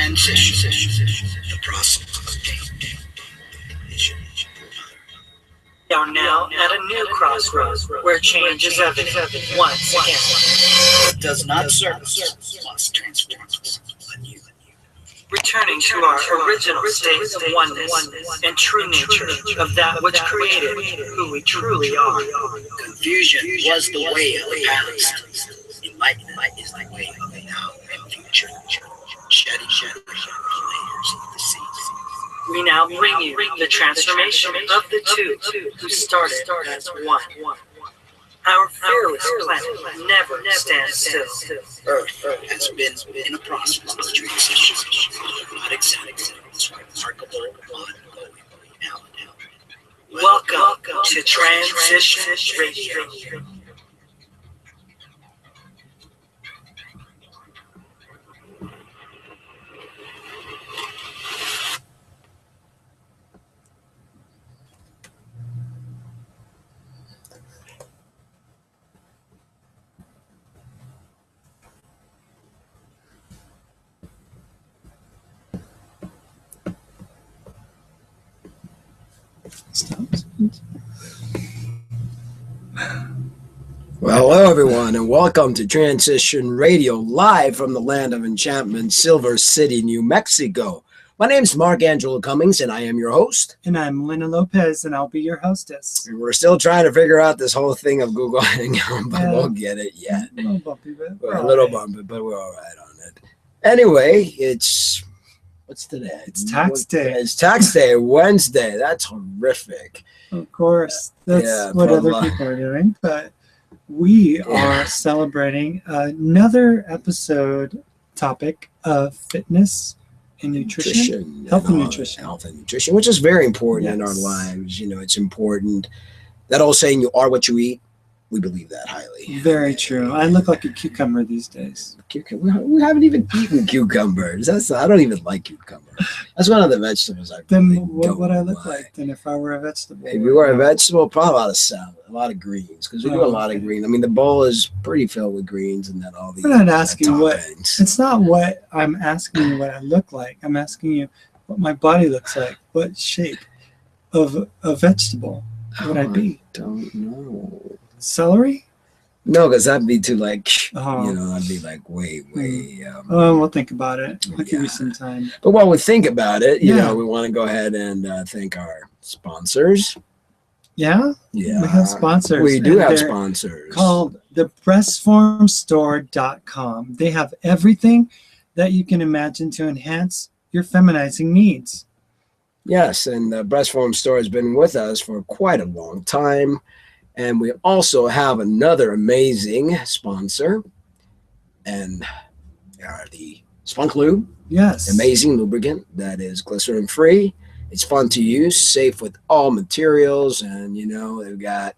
Transition, the process of change. We are now at a new crossroads where change is evident once again. What does not serve us must transform us anew. Returning to our original state of oneness and true nature of that which created who we truly are. Confusion was the way of the past. Enlightenment is the way of the now and future. Shedding layers of the seas. We now bring you the transformation of the two who started as one. Our fearless planet never stands still. Earth has been in a process of transition, not exactly remarkable, ongoing reality. Welcome to Transition Radio. Well, hello everyone, and welcome to Transition Radio, live from the land of enchantment, Silver City, New Mexico. My name's Angelo Cummings, and I am your host. And I'm Lynna Lopez, and I'll be your hostess. And we're still trying to figure out this whole thing of Google Hangout, but we'll get it yet. A little bumpy, but we're a little bumpy, but we're all right on it. Anyway, what's today? It's tax day. It's tax day, Wednesday. That's horrific. Of course, that's what other people are doing, but we are celebrating another episode topic of fitness and nutrition, health and nutrition, which is very important in our lives. You know, it's important. That old saying, "You are what you eat." We believe that highly. Very true. I look like a cucumber these days. We haven't even eaten cucumbers. I don't even like cucumbers. That's one of the vegetables I really what would I look like then if I were a vegetable? If you were a vegetable, probably a lot of salad, a lot of greens, because we do a lot of greens. I mean, the bowl is pretty filled with greens, and then all the. I'm not asking what. It's not what I'm asking you what I look like. I'm asking you what my body looks like. What shape of a vegetable would I be? I don't know. Celery? No, because that'd be too I'd be like way. We'll think about it. I'll give you some time. But while we think about it, you know, we want to go ahead and thank our sponsors. Yeah? Yeah. We have sponsors. We do have sponsors. Called the breastformstore.com. They have everything that you can imagine to enhance your feminizing needs. Yes, and the Breastform Store has been with us for quite a long time. And we also have another amazing sponsor, and they are the Spunk Lube. Yes. Amazing lubricant that is glycerin free. It's fun to use, safe with all materials, and you know, they've got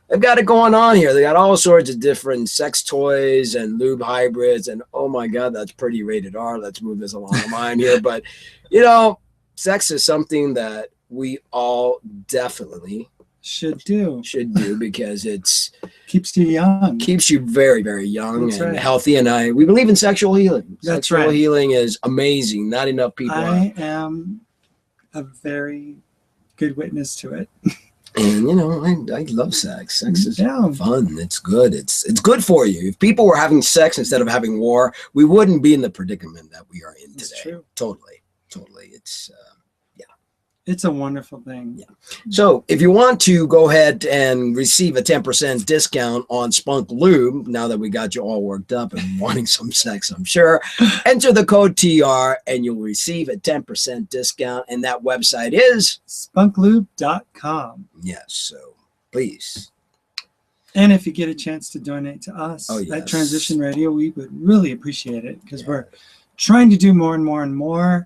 it going on here. They got all sorts of different sex toys and lube hybrids, and oh my god, that's pretty rated R. Let's move this along the line here. But you know, sex is something that we all definitely should do because it's keeps you young, keeps you very, very young. That's and right. Healthy. And we believe in sexual healing. That's sexual right. Healing is amazing. Not enough people. I am a very good witness to it. And you know, I love sex. Sex is fun. It's good. It's good for you. If people were having sex instead of having war, we wouldn't be in the predicament that we are in today. It's true. Totally. It's a wonderful thing. Yeah. So if you want to go ahead and receive a 10% discount on Spunk Lube, now that we got you all worked up and wanting some sex, I'm sure, enter the code TR and you'll receive a 10% discount. And that website is spunklube.com. Yes. So please. And if you get a chance to donate to us at Transition Radio, we would really appreciate it because we're trying to do more and more and more.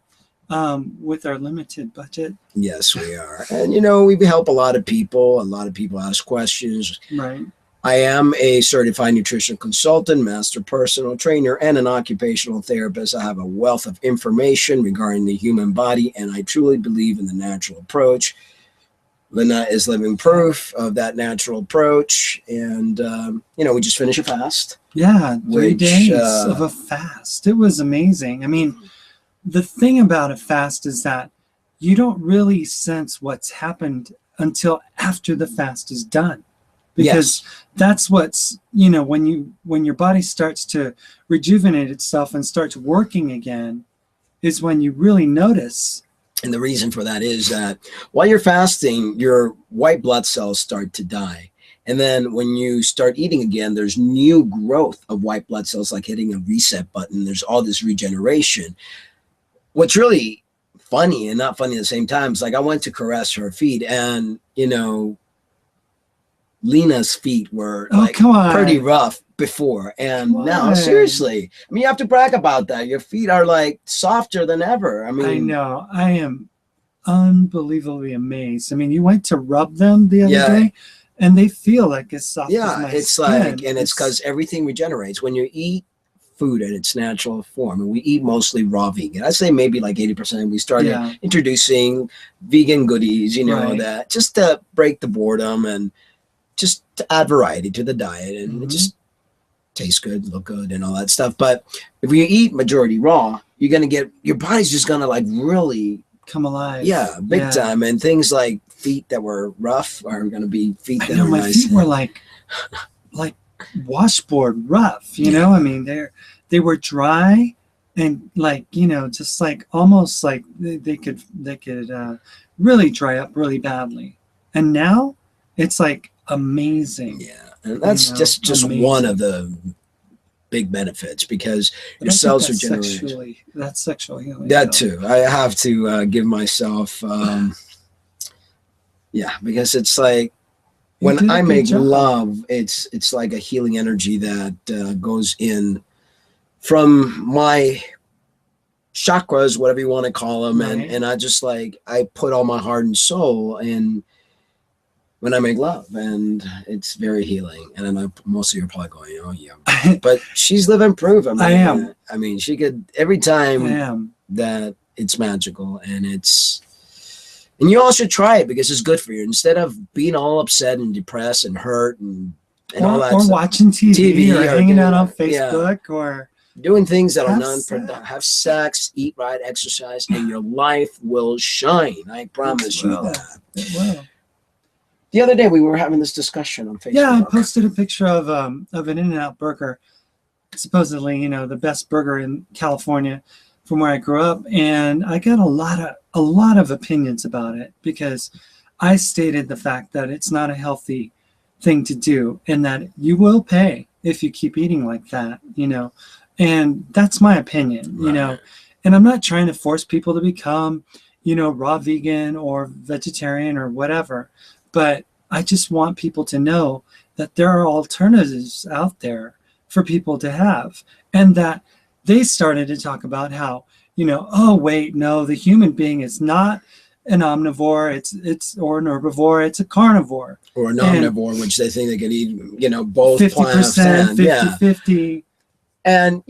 With our limited budget. Yes, we are. And, you know, we help a lot of people. A lot of people ask questions. Right. I am a certified nutrition consultant, master personal trainer, and an occupational therapist. I have a wealth of information regarding the human body, and I truly believe in the natural approach. Lynna is living proof of that natural approach. And, you know, we just finished a fast. Yeah, 3 days of a fast. It was amazing. I mean, the thing about a fast is that you don't really sense what's happened until after the fast is done, because that's what's, when your body starts to rejuvenate itself and starts working again, is when you really notice. And the reason for that is that while you're fasting, your white blood cells start to die. And then when you start eating again, there's new growth of white blood cells, like hitting a reset button. There's all this regeneration. What's really funny and not funny at the same time is, like, I went to caress her feet, and, Lynna's feet were pretty rough before, and now, seriously, I mean, you have to brag about that. Your feet are like softer than ever. I mean, I know. I am unbelievably amazed. I mean, you went to rub them the other day, and they feel like as soft as my it's skin. like, and it's because everything regenerates when you eat food in its natural form. And we eat mostly raw vegan. I'd say maybe like 80%. We started introducing vegan goodies, that just to break the boredom and just to add variety to the diet, and it just tastes good, look good, and all that stuff. But if you eat majority raw, you're gonna get, your body's just gonna like really come alive. Yeah, big time. And things like feet that were rough are gonna be feet that are my nice. Feet were like washboard rough. I mean, they were dry and just like almost like they could really dry up really badly. And now it's like amazing. And that's just amazing. One of the big benefits, because your cells are generated. That's sexual healing. That too. I have to give myself because it's like when I make love, it's like a healing energy that goes in from my chakras, whatever you want to call them, and I just like, I put all my heart and soul in when I make love, and it's very healing. And I know most of you are probably going, oh yeah, but she's living proof. I am. I mean, she could, every time that it's magical, and you all should try it, because it's good for you. Instead of being all upset and depressed and hurt and all that or stuff. Watching TV or hanging out on Facebook or doing things that are non-productive. Have sex, eat right, exercise, and your life will shine. I promise you that. It will. The other day we were having this discussion on Facebook. Yeah, I posted a picture of an In-N-Out burger, supposedly, the best burger in California from where I grew up, and I got a lot of opinions about it, because I stated the fact that it's not a healthy thing to do, and that you will pay if you keep eating like that, and that's my opinion, and I'm not trying to force people to become, raw vegan or vegetarian or whatever. But I just want people to know that there are alternatives out there for people to have, and that they started to talk about how, oh wait, no, the human being is not an omnivore, it's or an herbivore, it's a carnivore. Or an omnivore, which they think they can eat, both 50%, 50-50. And,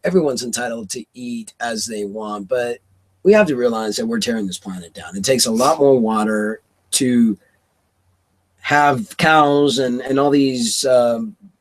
everyone's entitled to eat as they want, but we have to realize that we're tearing this planet down. It takes a lot more water to have cows and all these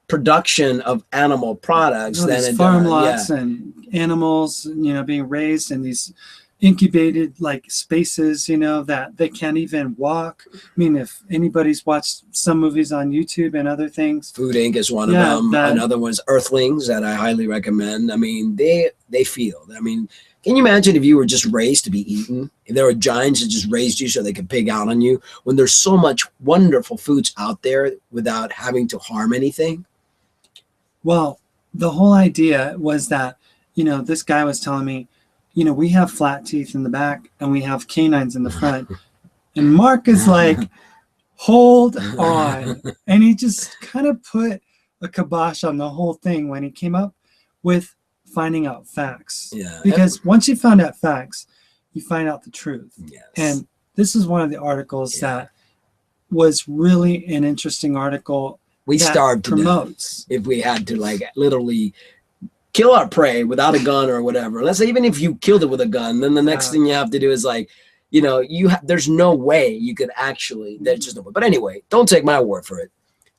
production of animal products than it farm does. lots and animals, being raised in these incubated like spaces, that they can't even walk. I mean, if anybody's watched some movies on YouTube and other things, Food Inc. is one of them. Another one's Earthlings, that I highly recommend. I mean, they feel. I mean, can you imagine if you were just raised to be eaten? If there were giants that just raised you so they could pig out on you, when there's so much wonderful foods out there without having to harm anything? Well, the whole idea was that, this guy was telling me, we have flat teeth in the back and we have canines in the front. And Mark is like, hold on. And he just kind of put a kibosh on the whole thing when he came up with finding out facts. Yeah. Because once you find out facts, you find out the truth. Yes. And this is one of the articles that was really an interesting article. We starved to death if we had to like literally kill our prey without a gun or whatever. Let's say even if you killed it with a gun, then the next thing you have to do is like, there's no way you could actually, there's just no way. But anyway, don't take my word for it.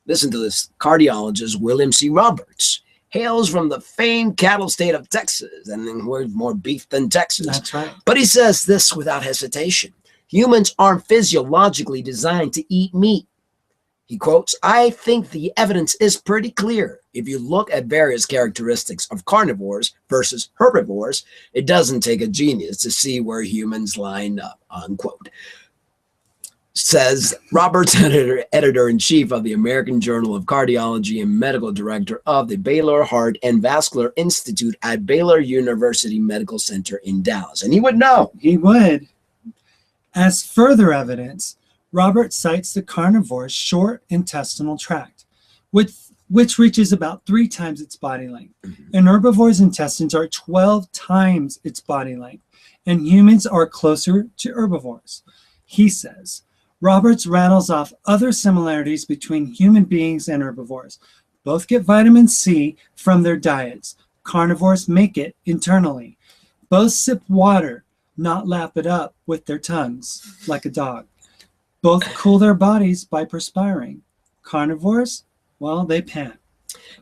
Listen to this cardiologist, William C. Roberts. hails from the famed cattle state of Texas, and then we're more beef than Texas. That's right. But he says this without hesitation. Humans aren't physiologically designed to eat meat. He quotes, I think the evidence is pretty clear. If you look at various characteristics of carnivores versus herbivores, it doesn't take a genius to see where humans line up, unquote. Says Roberts, editor-in-chief of the American Journal of Cardiology and medical director of the Baylor Heart and Vascular Institute at Baylor University Medical Center in Dallas. And he would know. He would. As further evidence, Roberts cites the carnivore's short intestinal tract, which reaches about 3 times its body length. An herbivore's intestines are 12 times its body length, and humans are closer to herbivores. He says, Roberts rattles off other similarities between human beings and herbivores. Both get vitamin C from their diets. Carnivores make it internally. Both sip water, not lap it up with their tongues like a dog. Both cool their bodies by perspiring. Carnivores, well, they pant.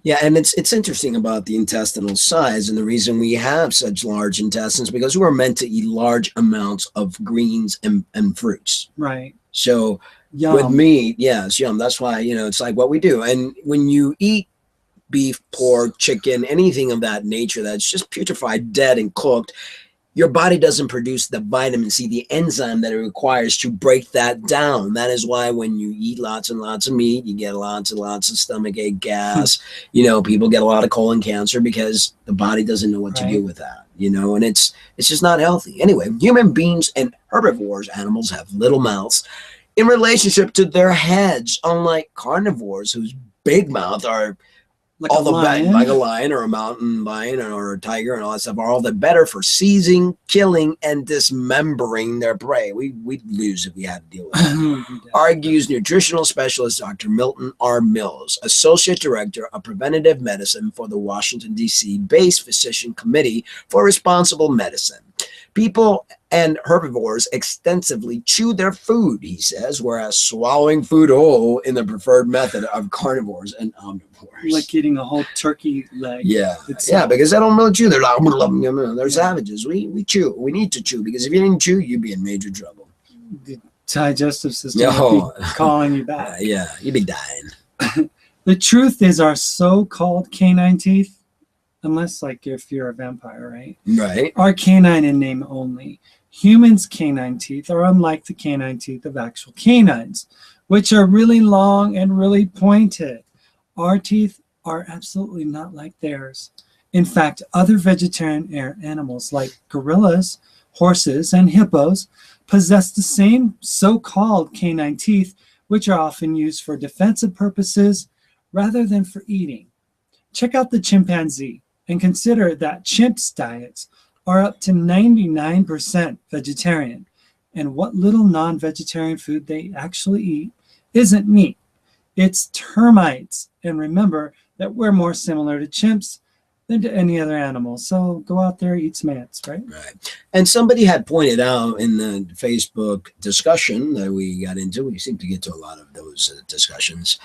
Yeah, and it's interesting about the intestinal size, and the reason we have such large intestines because we're meant to eat large amounts of greens and fruits. Right. So Yum. with meat, yes, yum. That's why, it's like what we do. And when you eat beef, pork, chicken, anything of that nature that's just putrefied, dead, and cooked, your body doesn't produce the vitamin C, the enzyme that it requires to break that down. That is why when you eat lots and lots of meat, you get lots and lots of stomach-ache, gas. People get a lot of colon cancer because the body doesn't know what to do with that. And it's just not healthy. Anyway, human beings and herbivores, animals, have little mouths in relationship to their heads, unlike carnivores whose big mouth are like all a like a lion or a mountain lion or a tiger and all that stuff are all the better for seizing, killing, and dismembering their prey. We'd lose if we had to deal with that. Argues nutritional specialist Dr. Milton R. Mills, Associate Director of Preventative Medicine for the Washington, D.C. based Physician Committee for Responsible Medicine. People and herbivores extensively chew their food, he says, whereas swallowing food whole in the preferred method of carnivores and omnivores. Like eating a whole turkey leg. Yeah, because they don't really chew. They're like, they're savages. We chew. We need to chew because if you didn't chew, you'd be in major trouble. The digestive system would be calling you back. You'd be dying. The truth is our so-called canine teeth, unless if you're a vampire, right? Right. Are canine in name only. Humans' canine teeth are unlike the canine teeth of actual canines, which are really long and really pointed. Our teeth are absolutely not like theirs. In fact, other vegetarian animals like gorillas, horses, and hippos possess the same so-called canine teeth, which are often used for defensive purposes rather than for eating. Check out the chimpanzee and consider that chimps' diets are up to 99% vegetarian, and what little non-vegetarian food they actually eat isn't meat. It's termites. And remember that we're more similar to chimps than to any other animal. So go out there, eat some ants, right? Right. And somebody had pointed out in the Facebook discussion that we got into, we seem to get to a lot of those discussions,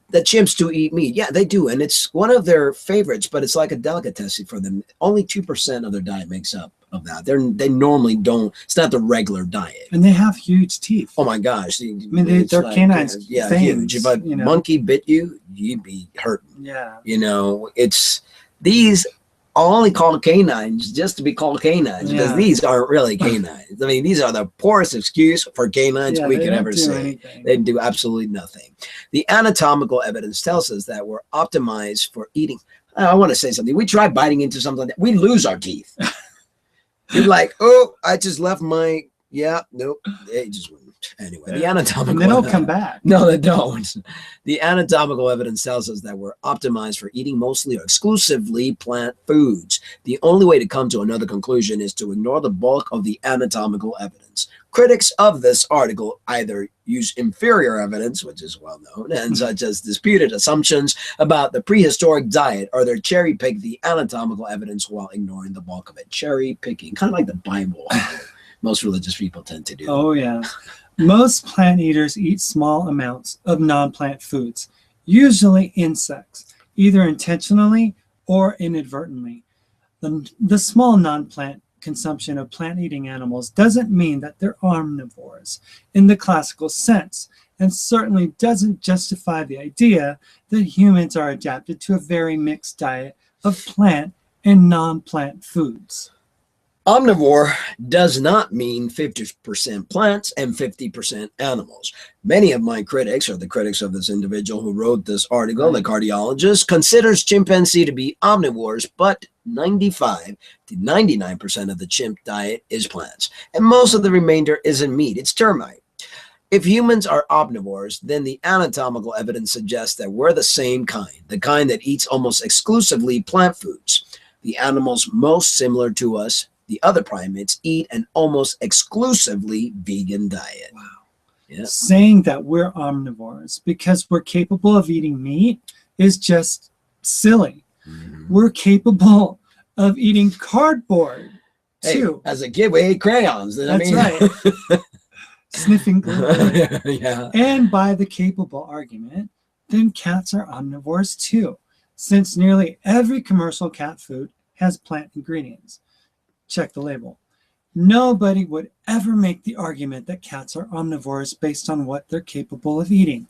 that chimps do eat meat. Yeah, they do. And it's one of their favorites, but it's like a delicacy for them. Only 2% of their diet makes up of that. They normally don't. It's not the regular diet. And they have huge teeth. Oh my gosh. I mean, they're canines. Yeah, huge. If a monkey bit you, you'd be hurting. Yeah. It's these are only called canines just to be called canines because these aren't really canines. I mean, these are the poorest excuse for canines we could ever say. They do absolutely nothing. The anatomical evidence tells us that we're optimized for eating. I want to say something. We try biting into something like that, we lose our teeth. You're like, oh, I just left my, nope. It just wouldn't. Anyway, the anatomical. And they don't come back. No, they don't. The anatomical evidence tells us that we're optimized for eating mostly or exclusively plant foods. The only way to come to another conclusion is to ignore the bulk of the anatomical evidence. Critics of this article either use inferior evidence, which is well known, and such as disputed assumptions about the prehistoric diet, or they cherry pick the anatomical evidence while ignoring the bulk of it. Cherry picking, kind of like the Bible. Most religious people tend to do. Oh, yeah. Most plant eaters eat small amounts of non-plant foods, usually insects. either intentionally or inadvertently. The small non-plant consumption of plant-eating animals doesn't mean that they're omnivores in the classical sense, and certainly doesn't justify the idea that humans are adapted to a very mixed diet of plant and non-plant foods. Omnivore does not mean 50% plants and 50% animals. Many of my critics, or the critics of this individual who wrote this article, the cardiologist, considers chimpanzee to be omnivores, but 95 to 99% of the chimp diet is plants, and most of the remainder isn't meat, it's termite. If humans are omnivores, then the anatomical evidence suggests that we're the same kind, the kind that eats almost exclusively plant foods. The animals most similar to us, the other primates, eat an almost exclusively vegan diet. Wow. Yeah. Saying that we're omnivores because we're capable of eating meat is just silly. We're capable of eating cardboard too. As a kid, we ate crayons. That's right. Sniffing glue. Yeah. And by the capable argument, then cats are omnivores too, since nearly every commercial cat food has plant ingredients. Check the label. Nobody would ever make the argument that cats are omnivores based on what they're capable of eating,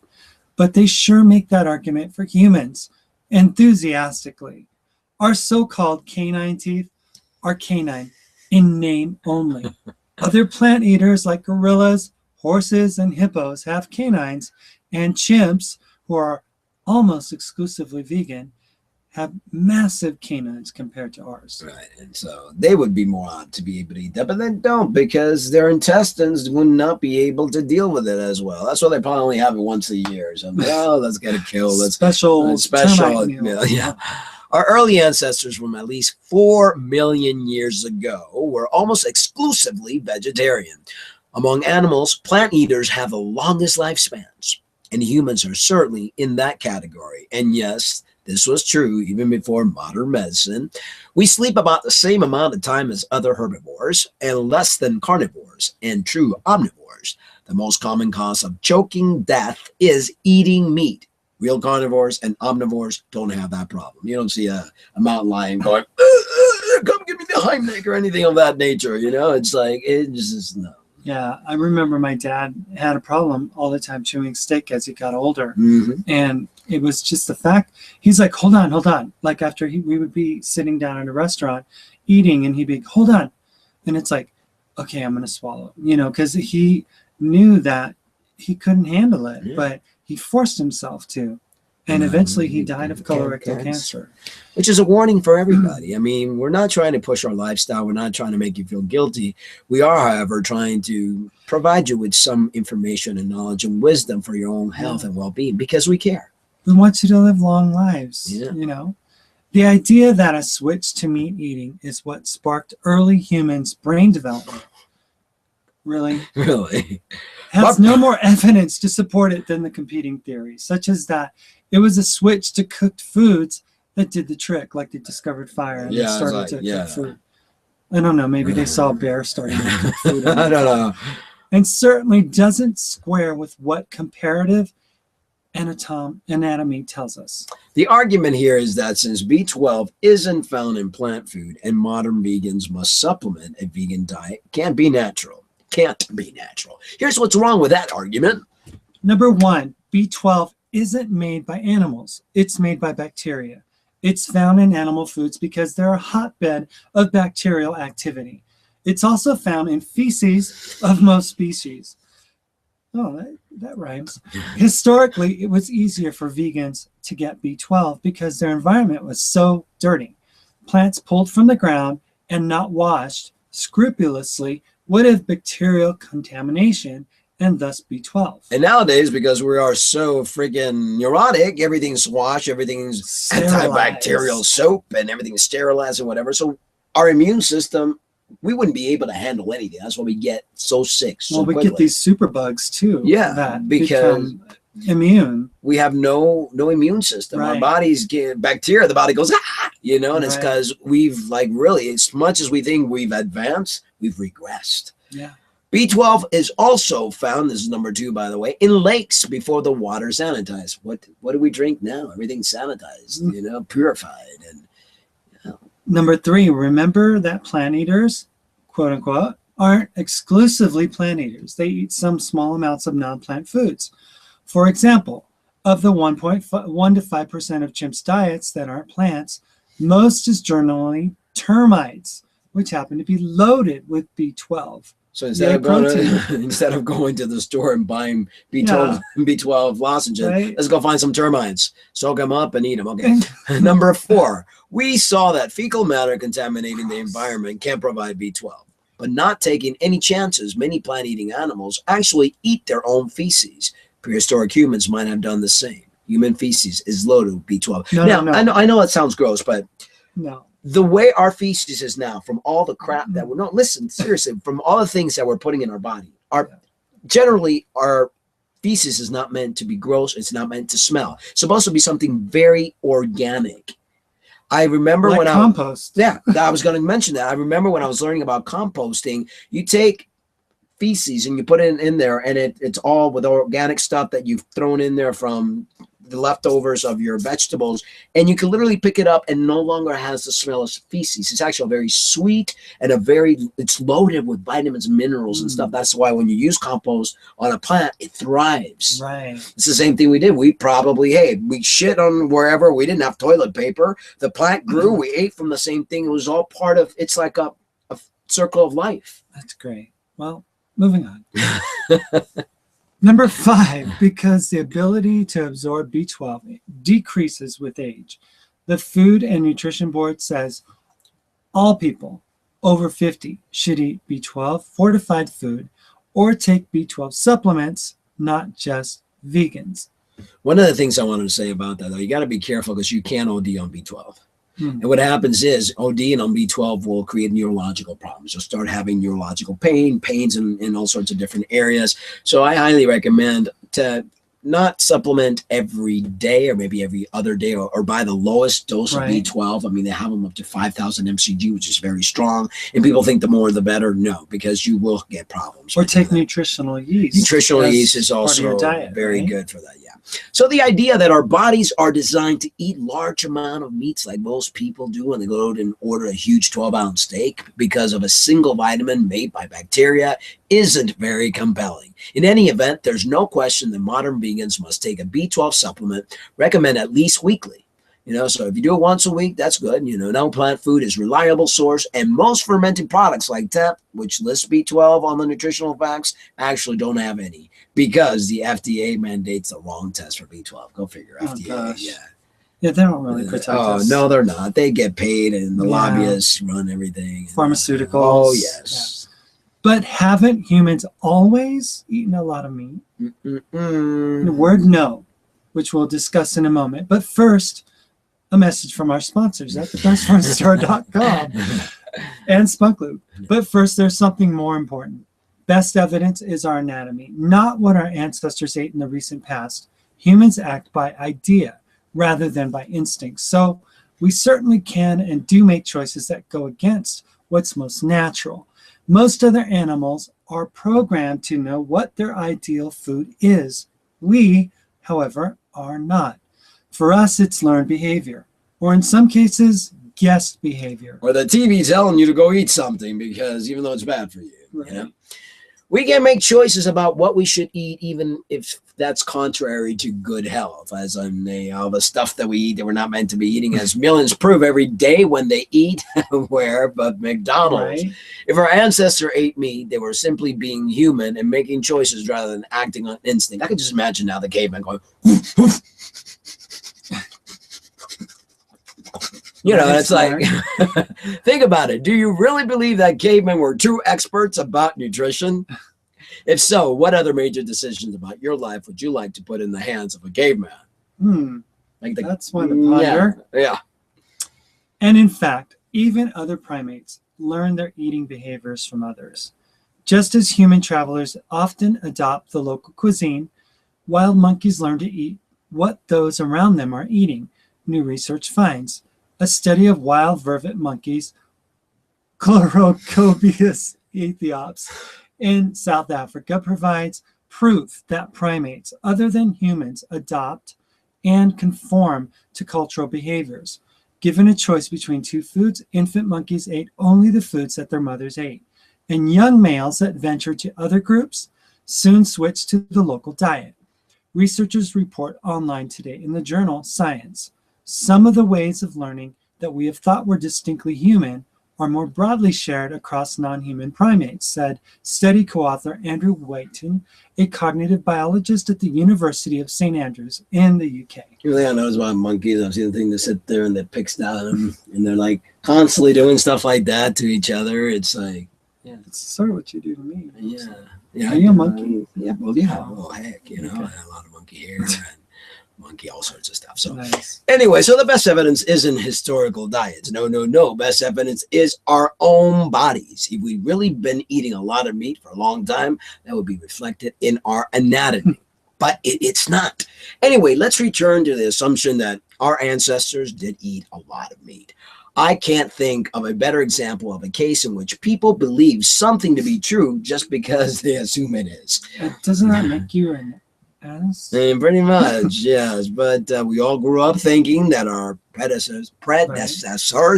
but they sure make that argument for humans enthusiastically. Our so-called canine teeth are canine in name only. Other plant eaters like gorillas, horses, and hippos have canines, and chimps, who are almost exclusively vegan, have massive canines compared to ours. Right, and so they would be more apt to be able to eat that, but they don't, because their intestines would not be able to deal with it as well. That's why they probably only have it once a year. So, oh, let's get a kill. Let's special. Yeah. Our early ancestors from at least 4 million years ago were almost exclusively vegetarian. Among animals, plant eaters have the longest lifespans, and humans are certainly in that category. And yes, this was true even before modern medicine. We sleep about the same amount of time as other herbivores and less than carnivores and true omnivores. The most common cause of choking death is eating meat. Real carnivores and omnivores don't have that problem. You don't see a mountain lion going, come give me the Heimlich or anything of that nature. You know, it's like, it's just no. Yeah, I remember my dad had a problem all the time chewing steak as he got older. And it was just the fact, he's like, hold on. Like after we would be sitting down at a restaurant eating and he'd be, hold on. And it's like, okay, I'm going to swallow, because he knew that he couldn't handle it, but he forced himself to. And eventually he died of colorectal cancer. Which is a warning for everybody. I mean, we're not trying to push our lifestyle. We're not trying to make you feel guilty. We are, however, trying to provide you with some information and knowledge and wisdom for your own health and well-being, because we care. We want you to live long lives, The idea that a switch to meat eating is what sparked early humans' brain development. Really? Has no more evidence to support it than the competing theories, such as that it was a switch to cooked foods that did the trick, like they discovered fire and they started to cook food. I don't know, maybe they saw a bear starting to cook food. I don't know. And certainly doesn't square with what comparative anatomy tells us. The argument here is that since B12 isn't found in plant food and modern vegans must supplement a vegan diet, can't be natural. Here's what's wrong with that argument. Number one, B12 isn't made by animals. It's made by bacteria. It's found in animal foods because they're a hotbed of bacterial activity. It's also found in feces of most species. Oh, that rhymes. Historically, it was easier for vegans to get B12 because their environment was so dirty. Plants pulled from the ground and not washed scrupulously would have bacterial contamination and thus B12. And nowadays, because we are so freaking neurotic, everything's washed, everything's antibacterial soap, and everything's sterilized and whatever. So our immune system, we wouldn't be able to handle anything. That's why we get so sick so quickly. Get these superbugs too. Yeah, that because immune. We have no immune system. Our bodies get bacteria. The body goes, and it's because we've really, as much as we think we've advanced, we've regressed. Yeah. B12 is also found, this is number 2, by the way, in lakes before the water sanitized. What do we drink now? Everything's sanitized, purified. And Number 3, remember that plant eaters, quote unquote, aren't exclusively plant eaters. They eat some small amounts of non-plant foods. For example, of the 1 to 5% of chimps' diets that aren't plants, most is generally termites, which happen to be loaded with B12. So instead of going to the store and buying B12 lozenges, right, let's go find some termites, soak them up, and eat them. Okay. Number 4, we saw that fecal matter contaminating the environment can provide B12, but not taking any chances. Many plant-eating animals actually eat their own feces. Prehistoric humans might have done the same. Human feces is loaded with B12. No. I know it sounds gross, but no. The way our feces is now, from all the crap that we're listen, seriously, from all the things that we're putting in our body, generally our feces is not meant to be gross. It's not meant to smell. It's supposed to be something very organic. I remember when compost. I was going to mention that. I remember when I was learning about composting, you take feces and you put it in there, and it's all with organic stuff that you've thrown in there from the leftovers of your vegetables, and you can literally pick it up and no longer has the smell of feces. It's actually very sweet and it's loaded with vitamins and minerals and stuff. That's why when you use compost on a plant, it thrives. Right. It's the same thing we did. We we shit on wherever. We didn't have toilet paper. The plant grew. We ate from the same thing. It was all part of, it's like a circle of life. That's great. Well, moving on. Number 5, because the ability to absorb B12 decreases with age. The Food and Nutrition Board says all people over 50 should eat B12 fortified food or take B12 supplements, not just vegans. One of the things I wanted to say about that, though, you got to be careful because you can OD on B12. And what happens is ODing on B12 will create neurological problems. You'll start having neurological pains in all sorts of different areas. So I highly recommend to not supplement every day or maybe every other day or buy the lowest dose of B12. I mean, they have them up to 5,000 mcg, which is very strong. And people think the more the better. No, because you will get problems. Or take nutritional yeast. Nutritional yeast is also very good for that. Yeah. So the idea that our bodies are designed to eat large amount of meats like most people do when they go out and order a huge 12-ounce steak because of a single vitamin made by bacteria isn't very compelling. In any event, there's no question that modern vegans must take a B12 supplement, recommend at least weekly. So if you do it once a week, that's good. Now plant food is a reliable source, and most fermented products like TEP, which lists B12 on the nutritional facts, actually don't have any because the FDA mandates the wrong test for B12. Go figure, FDA. Gosh. Yeah, they don't really protect us. No, they're not. They get paid, and the lobbyists run everything. Pharmaceuticals. Oh, yes. But haven't humans always eaten a lot of meat? The word no, which we'll discuss in a moment. But first, a message from our sponsors at thebestfarmstore.com and Spunk Loop. But first, there's something more important. Best evidence is our anatomy, not what our ancestors ate in the recent past. Humans act by idea rather than by instinct. So we certainly can and do make choices that go against what's most natural. Most other animals are programmed to know what their ideal food is. We, however, are not. For us, it's learned behavior, or in some cases, guessed behavior. Or the TV telling you to go eat something because even though it's bad for you. Right. We can make choices about what we should eat, even if that's contrary to good health, as in all the stuff that we eat that we're not meant to be eating, as millions prove every day when they eat where but McDonald's. Right. If our ancestor ate meat, they were simply being human and making choices rather than acting on instinct. I could just imagine now the caveman going, it's like, think about it. Do you really believe that cavemen were true experts about nutrition? If so, what other major decisions about your life would you like to put in the hands of a caveman? That's one to ponder. Yeah. And in fact, even other primates learn their eating behaviors from others. Just as human travelers often adopt the local cuisine, wild monkeys learn to eat what those around them are eating, new research finds. A study of wild vervet monkeys, Chlorocobius aethiops, in South Africa provides proof that primates other than humans adopt and conform to cultural behaviors. Given a choice between two foods, infant monkeys ate only the foods that their mothers ate, and young males that ventured to other groups soon switched to the local diet. Researchers report online today in the journal Science. Some of the ways of learning that we have thought were distinctly human are more broadly shared across non-human primates, said study co-author Andrew Waiton, a cognitive biologist at the University of St. Andrews in the UK. You really don't know about monkeys. I've seen the thing that sit there and that picks down them, and they're like constantly doing stuff like that to each other. It's like, yeah, it's sort of what you do to me. Yeah. Yeah. Are you a monkey? Yeah. Well, yeah. Well, heck, you know, I had a lot of monkey hair and monkey all sorts of stuff. So nice. Anyway, so the best evidence isn't historical diets. No. Best evidence is our own bodies. If we've really been eating a lot of meat for a long time, that would be reflected in our anatomy. But it's not. Anyway, let's return to the assumption that our ancestors did eat a lot of meat. I can't think of a better example of a case in which people believe something to be true just because they assume it is. Doesn't that make you an ass? Pretty much, yes. But we all grew up thinking that our predecessors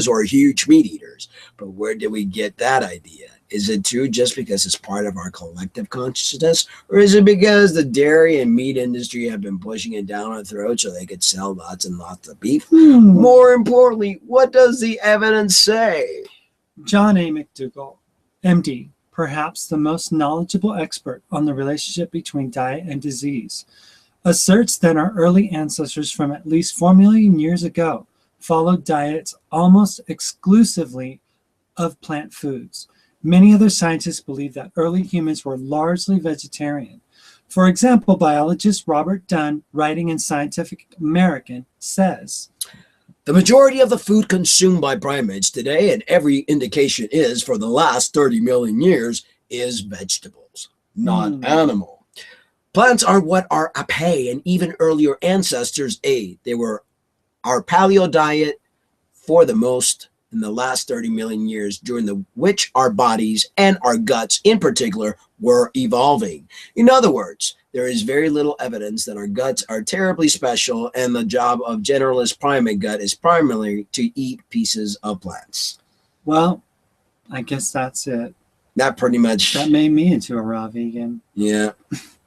were huge meat eaters. But where did we get that idea? Is it true just because it's part of our collective consciousness? Or is it because the dairy and meat industry have been pushing it down our throats so they could sell lots and lots of beef? More importantly, what does the evidence say? John A. McDougall, MD, perhaps the most knowledgeable expert on the relationship between diet and disease, asserts that our early ancestors from at least 4 million years ago followed diets almost exclusively of plant foods. Many other scientists believe that early humans were largely vegetarian. For example, biologist Robert Dunn, writing in Scientific American, says, the majority of the food consumed by primates today, and every indication is for the last 30 million years, is vegetables, not animal. Plants are what our ape and even earlier ancestors ate. They were our paleo diet for the most in the last 30 million years, during which our bodies and our guts in particular were evolving. In other words, there is very little evidence that our guts are terribly special, and the job of generalist primate gut is primarily to eat pieces of plants. Well, I guess that's it. That pretty much. That made me into a raw vegan. Yeah.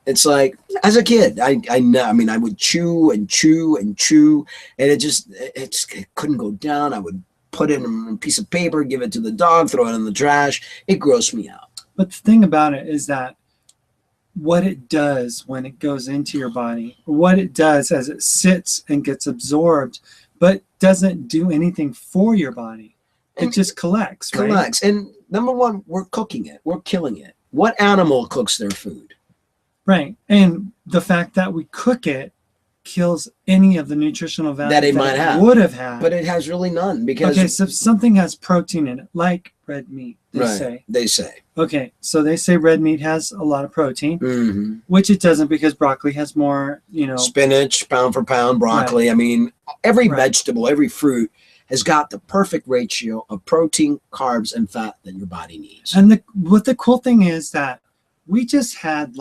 It's like, as a kid, I know, I mean, I would chew and chew and chew, and it couldn't go down. I would put it in a piece of paper, give it to the dog, throw it in the trash. It grossed me out. But the thing about it is that what it does when it goes into your body, what it does as it sits and gets absorbed, but doesn't do anything for your body. It just collects, right? Collects. And number one, we're cooking it. We're killing it. What animal cooks their food? Right. And the fact that we cook it kills any of the nutritional value that it might have. Would have had. But it has really none, because okay, so if something has protein in it, like red meat, they say. Okay, so they say red meat has a lot of protein, which it doesn't, because broccoli has more, spinach, pound for pound, broccoli. Right. I mean, every vegetable, every fruit has got the perfect ratio of protein, carbs, and fat that your body needs. And what the cool thing is that we just had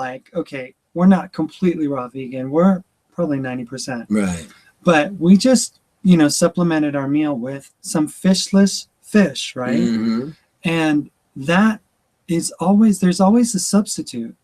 we're not completely raw vegan. We're probably 90%. Right. But we just, supplemented our meal with some fishless fish, right? And that is there's always a substitute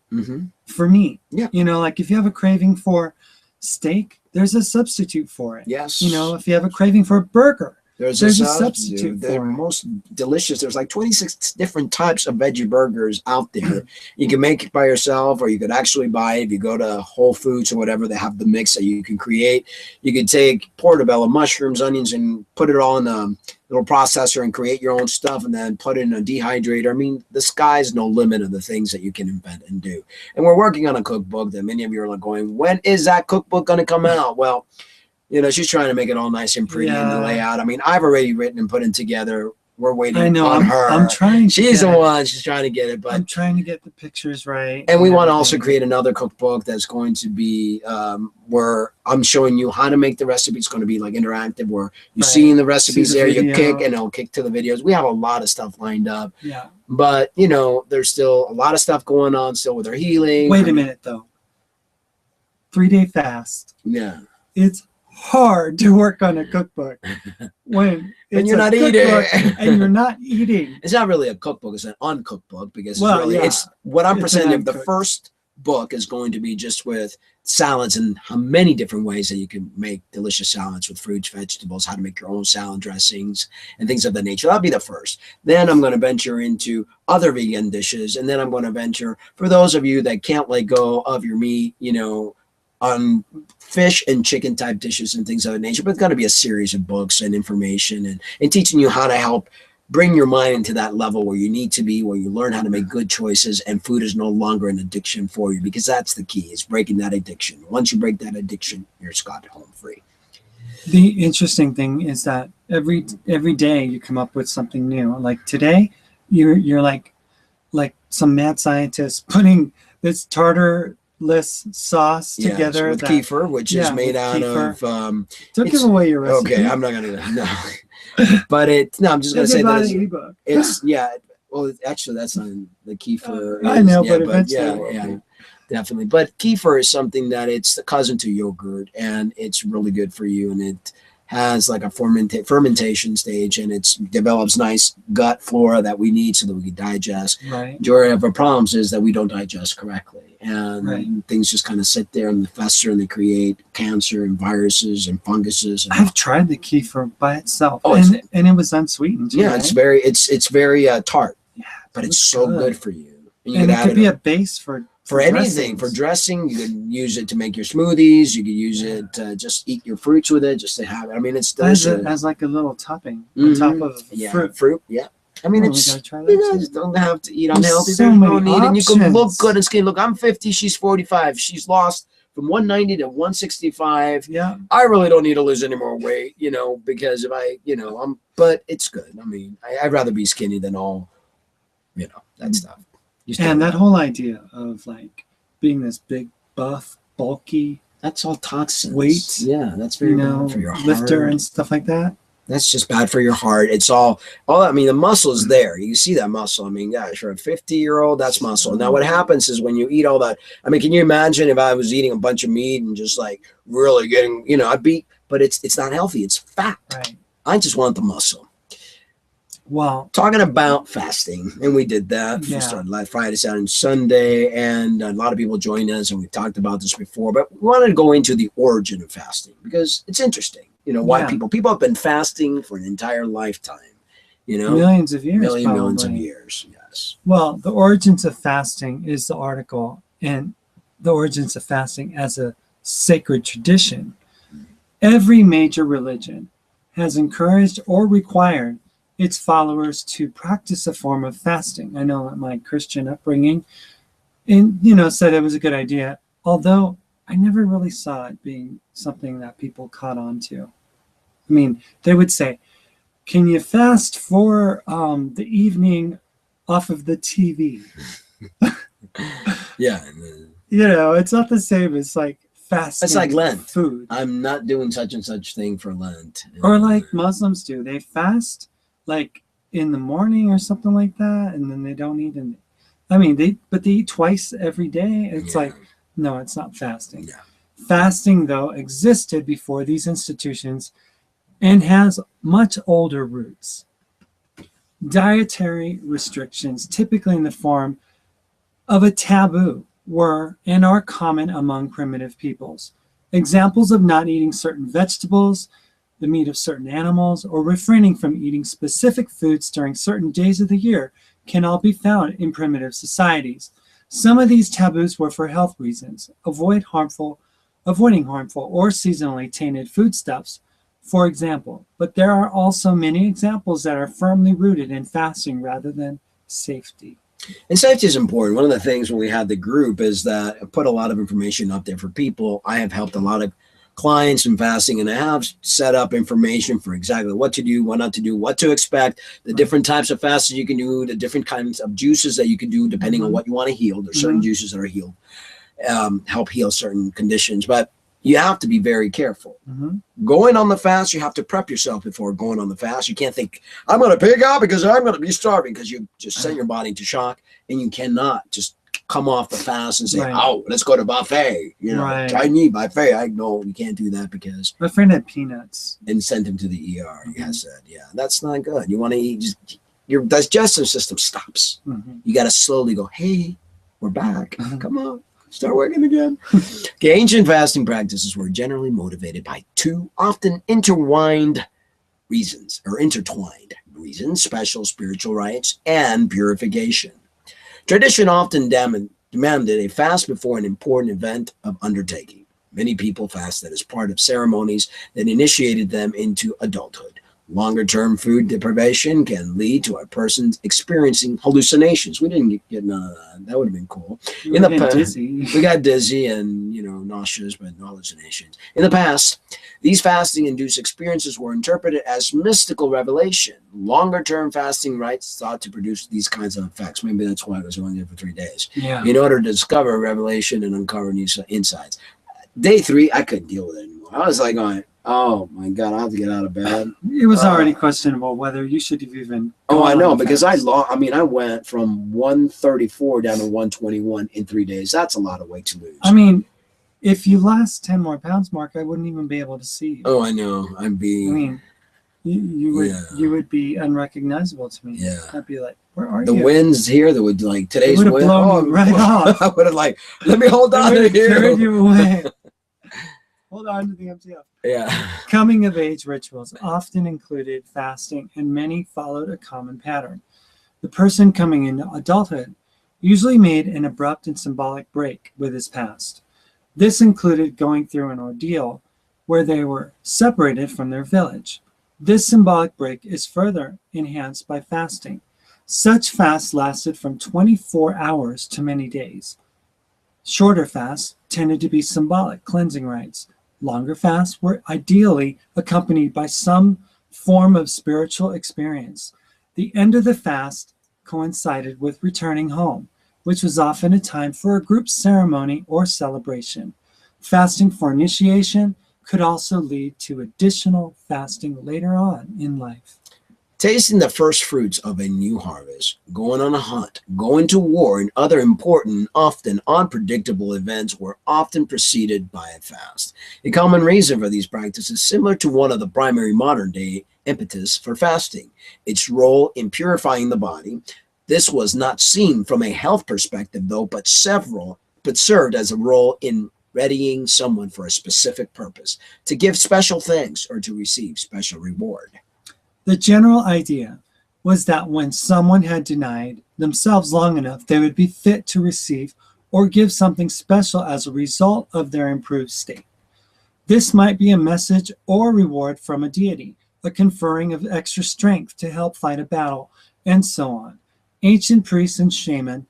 for meat. Yeah. If you have a craving for steak, there's a substitute for it. Yes. If you have a craving for a burger, there's a substitute. They're most delicious. There's like 26 different types of veggie burgers out there. You can make it by yourself, or you could actually buy it. If you go to Whole Foods or whatever, they have the mix that you can create. You can take portobello, mushrooms, onions, and put it all in a little processor and create your own stuff, and then put it in a dehydrator. I mean, the sky's no limit of the things that you can invent and do. And we're working on a cookbook that many of you are like going, when is that cookbook going to come out? Well, she's trying to make it all nice and pretty in the layout. I mean, I've already written and put in together we're waiting I know, on her. I'm trying. She's the one. She's trying to get it, but I'm trying to get the pictures right. And we want to also create another cookbook that's going to be where I'm showing you how to make the recipe. It's going to be like interactive, where you see the recipes there, you kick, and it'll kick to the videos. We have a lot of stuff lined up. Yeah. But, you know, there's still a lot of stuff going on still with her healing. Wait a minute, though. 3-day fast. Yeah. It's hard to work on a cookbook when you're not eating. And you're not eating. It's not really a cookbook. It's an uncookbook because it's what I'm presenting. The first book is going to be just with salads and how many different ways that you can make delicious salads with fruits, vegetables, how to make your own salad dressings and things of that nature. That'll be the first. Then I'm going to venture into other vegan dishes. And then I'm going to venture for those of you that can't let go of your meat, you know, on fish and chicken type dishes and things of that nature. But it's going to be a series of books and information and teaching you how to help bring your mind into that level where you need to be, where you learn how to make good choices and food is no longer an addiction for you, because that's the key, is breaking that addiction. Once you break that addiction, you're Scott home free. The interesting thing is that every day you come up with something new. Like today, you're like some mad scientist putting this tartarless sauce together with kefir, which is made out of don't give away your recipe. Okay, I'm not gonna no. But I'm just gonna say that it's well, actually that's not the kefir. I know, but eventually yeah, definitely. But kefir is something that it's the cousin to yogurt, and it's really good for you, and it has like a fermentation stage, and it develops nice gut flora that we need so that we can digest. Right. Majority of our problems is that we don't digest correctly, and things just kind of sit there and fester, and they create cancer and viruses and funguses. And I've tried the kefir by itself, and it was unsweetened. Yeah, it's very tart, but it's so good for you. And it could be a base for anything, for dressing. You could use it to make your smoothies. You could use it to just eat your fruits with it, just to have it. I mean, it's delicious. As like a little topping on top of fruit. Yeah. I mean, you guys don't have to eat unhealthy. So many options. And you can look good and skinny. Look, I'm 50. She's 45. She's lost from 190 to 165. Yeah. I really don't need to lose any more weight, you know, because if but it's good. I mean, I'd rather be skinny than all, you know, that stuff. And that whole idea of like being this big, buff, bulky, that's all toxins. Weight, yeah, that's very bad for your heart. Lifter and stuff like that. That's just bad for your heart. It's all. I mean, the muscle is there. You see that muscle. I mean, gosh, for a 50-year-old, that's muscle. Now, what happens is when you eat all that. I mean, can you imagine if I was eating a bunch of meat and just like really getting, but it's not healthy. It's fat. Right. I just want the muscle. Well, talking about fasting, and we did that. We started last Friday, Saturday, and Sunday, and a lot of people joined us, and we talked about this before, but we wanted to go into the origin of fasting because it's interesting. You know, why people have been fasting for an entire lifetime, millions of years, millions of years. Yes. Well, the origins of fasting is the article, and the origins of fasting as a sacred tradition. Every major religion has encouraged or required its followers to practice a form of fasting. I know that my Christian upbringing, said it was a good idea, although I never really saw it being something that people caught on to. I mean, they would say, can you fast for the evening off of the TV? Yeah. It's not the same as like fasting. It's like Lent. Food. I'm not doing such and such thing for Lent. Or like Muslims do. They fast like in the morning or something like that, and then they don't eat. They eat twice every day. It's like, no, it's not fasting. Yeah. Fasting, though, existed before these institutions and has much older roots. Dietary restrictions, typically in the form of a taboo, were and are common among primitive peoples. Examples of not eating certain vegetables, the meat of certain animals, or refraining from eating specific foods during certain days of the year can all be found in primitive societies. Some of these taboos were for health reasons, avoiding harmful or seasonally tainted foodstuffs, for example. But there are also many examples that are firmly rooted in fasting rather than safety. And safety is important. One of the things when we had the group is that I put a lot of information up there for people. I have helped a lot of clients in fasting, and I have set up information for exactly what to do, what not to do, what to expect, the different types of fasting you can do, the different kinds of juices that you can do depending on what you want to heal. There's certain juices that are healed, help heal certain conditions, but you have to be very careful. Going on the fast, you have to prep yourself before going on the fast. You can't think, I'm going to pig out because I'm going to be starving, because you just send your body into shock, and you cannot just come off the fast and say, oh, let's go to buffet, you know, Chinese buffet. I know you can't do that, because my friend had peanuts and sent him to the ER. He has said, that's not good. You want to eat, just your digestive system stops. You got to slowly go, hey, we're back. Come on. Start working again. Okay, ancient fasting practices were generally motivated by two often intertwined reasons, special spiritual rites, and purification. Tradition often demanded a fast before an important event of undertaking. Many people fasted as part of ceremonies that initiated them into adulthood. Longer-term food deprivation can lead to a person experiencing hallucinations. We didn't get none of that. That would have been cool. In the past, we got dizzy and, nauseous, but no hallucinations. In the past, these fasting-induced experiences were interpreted as mystical revelation. Longer-term fasting rites thought to produce these kinds of effects. Maybe that's why I was only there for 3 days. In order to discover revelation and uncover new insights. Day 3, I couldn't deal with it anymore. I was like going, oh my God, I have to get out of bed. It was already questionable whether you should have even. Oh, I know, because I went from 134 down to 121 in 3 days. That's a lot of weight to lose. I mean, if you lost 10 more pounds, Mark, I wouldn't even be able to see you. Oh, I know. I mean, you would be unrecognizable to me. I'd be like, where are you? The winds here that would today's wind. Blown right off. I would have let me hold on to you. Carried you away. Hold on to the MTF. Coming of age rituals often included fasting, and many followed a common pattern. The person coming into adulthood usually made an abrupt and symbolic break with his past. This included going through an ordeal where they were separated from their village. This symbolic break is further enhanced by fasting. Such fasts lasted from 24 hours to many days. Shorter fasts tended to be symbolic cleansing rites. Longer fasts were ideally accompanied by some form of spiritual experience. The end of the fast coincided with returning home, which was often a time for a group ceremony or celebration. Fasting for initiation could also lead to additional fasting later on in life. Tasting the first fruits of a new harvest, going on a hunt, going to war, and other important, often unpredictable events were often preceded by a fast. A common reason for these practices is similar to one of the primary modern-day impetus for fasting, its role in purifying the body. This was not seen from a health perspective, though, but served as a role in readying someone for a specific purpose, to give special thanks or to receive special reward. The general idea was that when someone had denied themselves long enough, they would be fit to receive or give something special as a result of their improved state. This might be a message or reward from a deity, a conferring of extra strength to help fight a battle, and so on. Ancient priests and shaman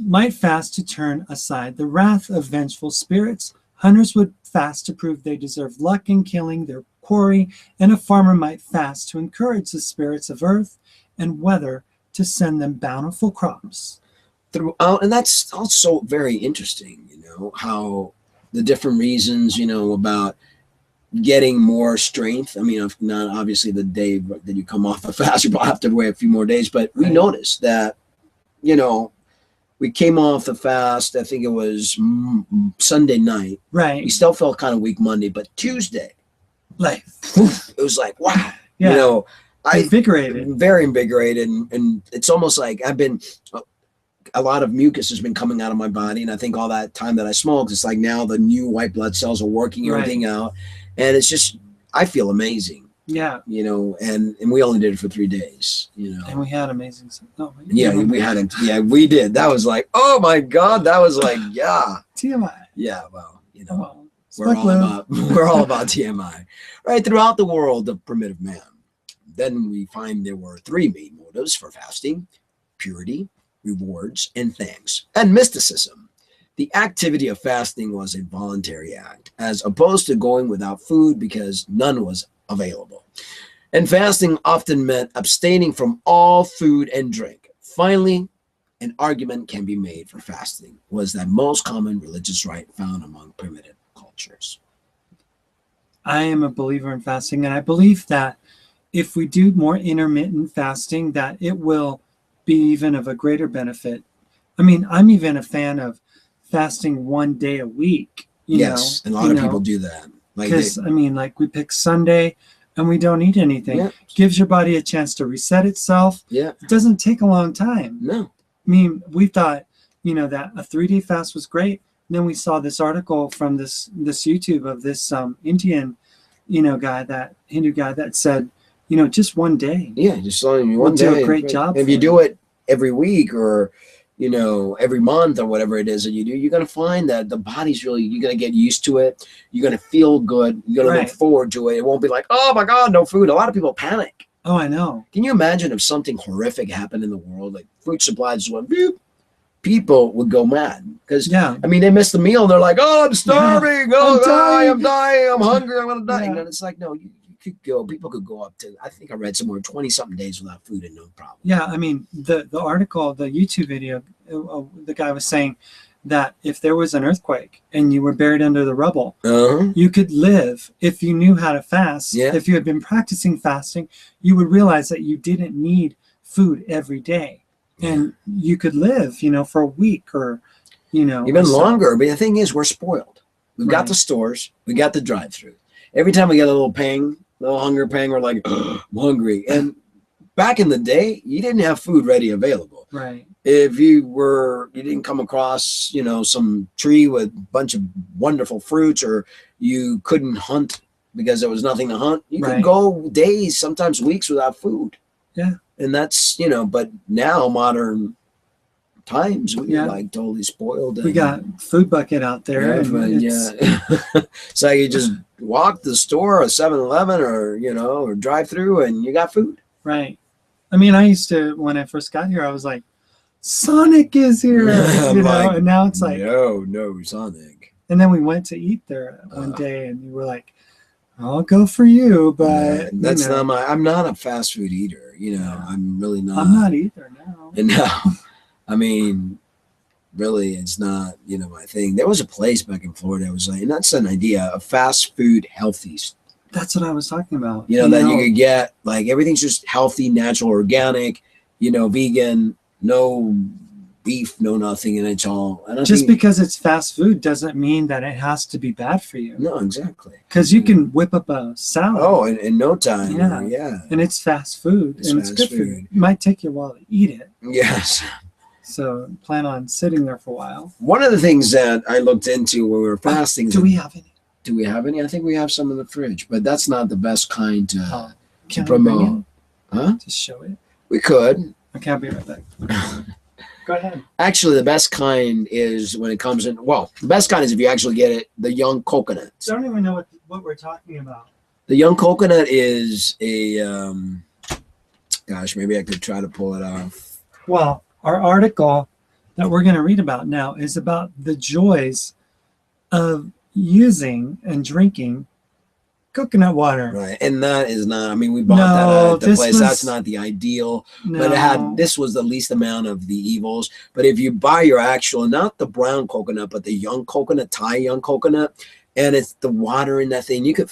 might fast to turn aside the wrath of vengeful spirits. Hunters would fast to prove they deserve luck in killing their quarry, and a farmer might fast to encourage the spirits of earth and weather to send them bountiful crops. Throughout, and that's also very interesting, how the different reasons, about getting more strength. I mean, not obviously the day that you come off a fast, you probably have to wait a few more days, but we noticed that, we came off the fast, I think it was Sunday night. Right. We still felt kind of weak Monday, but Tuesday, it was like, wow. Yeah. Invigorated. Very invigorated. And it's almost like a lot of mucus has been coming out of my body. And I think all that time that I smoked, it's like now the new white blood cells are working everything out. And it's just, I feel amazing. Yeah. And we only did it for 3 days, And we had amazing stuff. Oh, we had it. Yeah, we did. That was like, oh my God. That was like, yeah. TMI. Yeah, well, we're all about TMI. Right, throughout the world of primitive man. Then we find there were 3 main motives for fasting: purity, rewards, and thanks, and mysticism. The activity of fasting was a voluntary act, as opposed to going without food because none was available. And fasting often meant abstaining from all food and drink. Finally, an argument can be made for fasting was the most common religious rite found among primitive cultures. I am a believer in fasting, and I believe that if we do more intermittent fasting, that it will be even of a greater benefit. I mean, I'm even a fan of fasting one day a week. Yes, and a lot of people do that. Because, I mean, like we pick Sunday and we don't eat anything. Yeah. Gives your body a chance to reset itself. Yeah. It doesn't take a long time. No. I mean, we thought, that a 3-day fast was great. And then we saw this article from this YouTube of this Indian, guy, Hindu guy that said, just one day. Yeah, just one day. Do a great job. If you do it every week or, every month or whatever it is that you do, you're going to find that the body's you're going to get used to it. You're going to feel good. You're going to look forward to it. It won't be like, oh my God, no food. A lot of people panic. Oh, I know. Can you imagine if something horrific happened in the world, like food supplies just went, boop, people would go mad. Because, they missed the meal and they're like, oh, I'm starving. Yeah. Oh, I'm dying. I'm hungry. I'm going to die. Yeah. And then it's like, no, people could go up to, I think I read somewhere 20-something days without food and no problem. Yeah, I mean, the article, the YouTube video, the guy was saying that if there was an earthquake and you were buried under the rubble, you could live if you knew how to fast. Yeah. If you had been practicing fasting, you would realize that you didn't need food every day. And you could live, for a week or, even longer. But the thing is, we're spoiled. We've got the stores. We got the drive-through. Every time we get a little hunger pang, we're like, oh, I'm hungry. And back in the day, you didn't have food ready available. Right. If you didn't come across, some tree with a bunch of wonderful fruits, or you couldn't hunt because there was nothing to hunt, you could go days, sometimes weeks without food. Yeah. And that's, but now modern times, we're like totally spoiled. We got food bucket out there. So you just walk to the store or 7-Eleven or drive through and you got food. Right. I mean, I used to, when I first got here, I was like, Sonic is here, and now it's like, no, Sonic. And then we went to eat there one day and you were like, I'll go for you, but that's not I'm not a fast food eater. I'm really not. I'm not either now. And now, I mean, really, it's not, my thing. There was a place back in Florida. It was like, and that's an idea, a fast food healthy. That's what I was talking about. That you could get, like, everything's just healthy, natural, organic, vegan, no beef, no nothing, and it's all. And just because it's fast food doesn't mean that it has to be bad for you. No, exactly. Because you can whip up a salad. Oh, in no time. Yeah. And it's fast food, and it's good for you. It might take you a while to eat it. Yes. So plan on sitting there for a while. One of the things that I looked into when we were fasting. Do we have any? Do we have any? I think we have some in the fridge, but that's not the best kind to promote. Huh? Just show it. We could. Okay, I'll be right back. Go ahead. Actually, the best kind is when it comes in. Well, the best kind is if you actually get it, the young coconut. I don't even know what we're talking about. The young coconut is a. Gosh, maybe I could try to pull it off. Well, our article that we're going to read about now is about the joys of using and drinking coconut water. Right. And that is not, I mean, we bought that at the place. That's not the ideal, but this was the least amount of the evils. But if you buy your actual, not the brown coconut, but the young coconut, Thai young coconut, and it's the water in that thing, you could,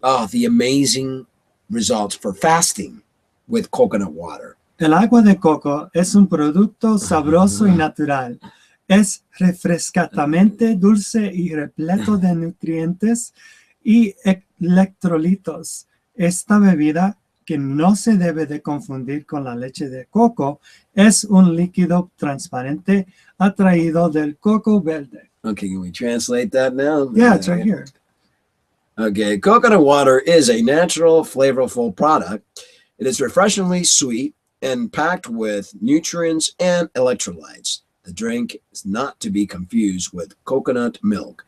the amazing results for fasting with coconut water. El agua de coco es un producto sabroso y natural. Es refrescantamente dulce y repleto de nutrientes y electrolitos. Esta bebida, que no se debe de confundir con la leche de coco, es un líquido transparente atraído del coco verde. Okay, can we translate that now? Yeah, it's right here. Okay, coconut water is a natural, flavorful product. It is refreshingly sweet and packed with nutrients and electrolytes. The drink is not to be confused with coconut milk.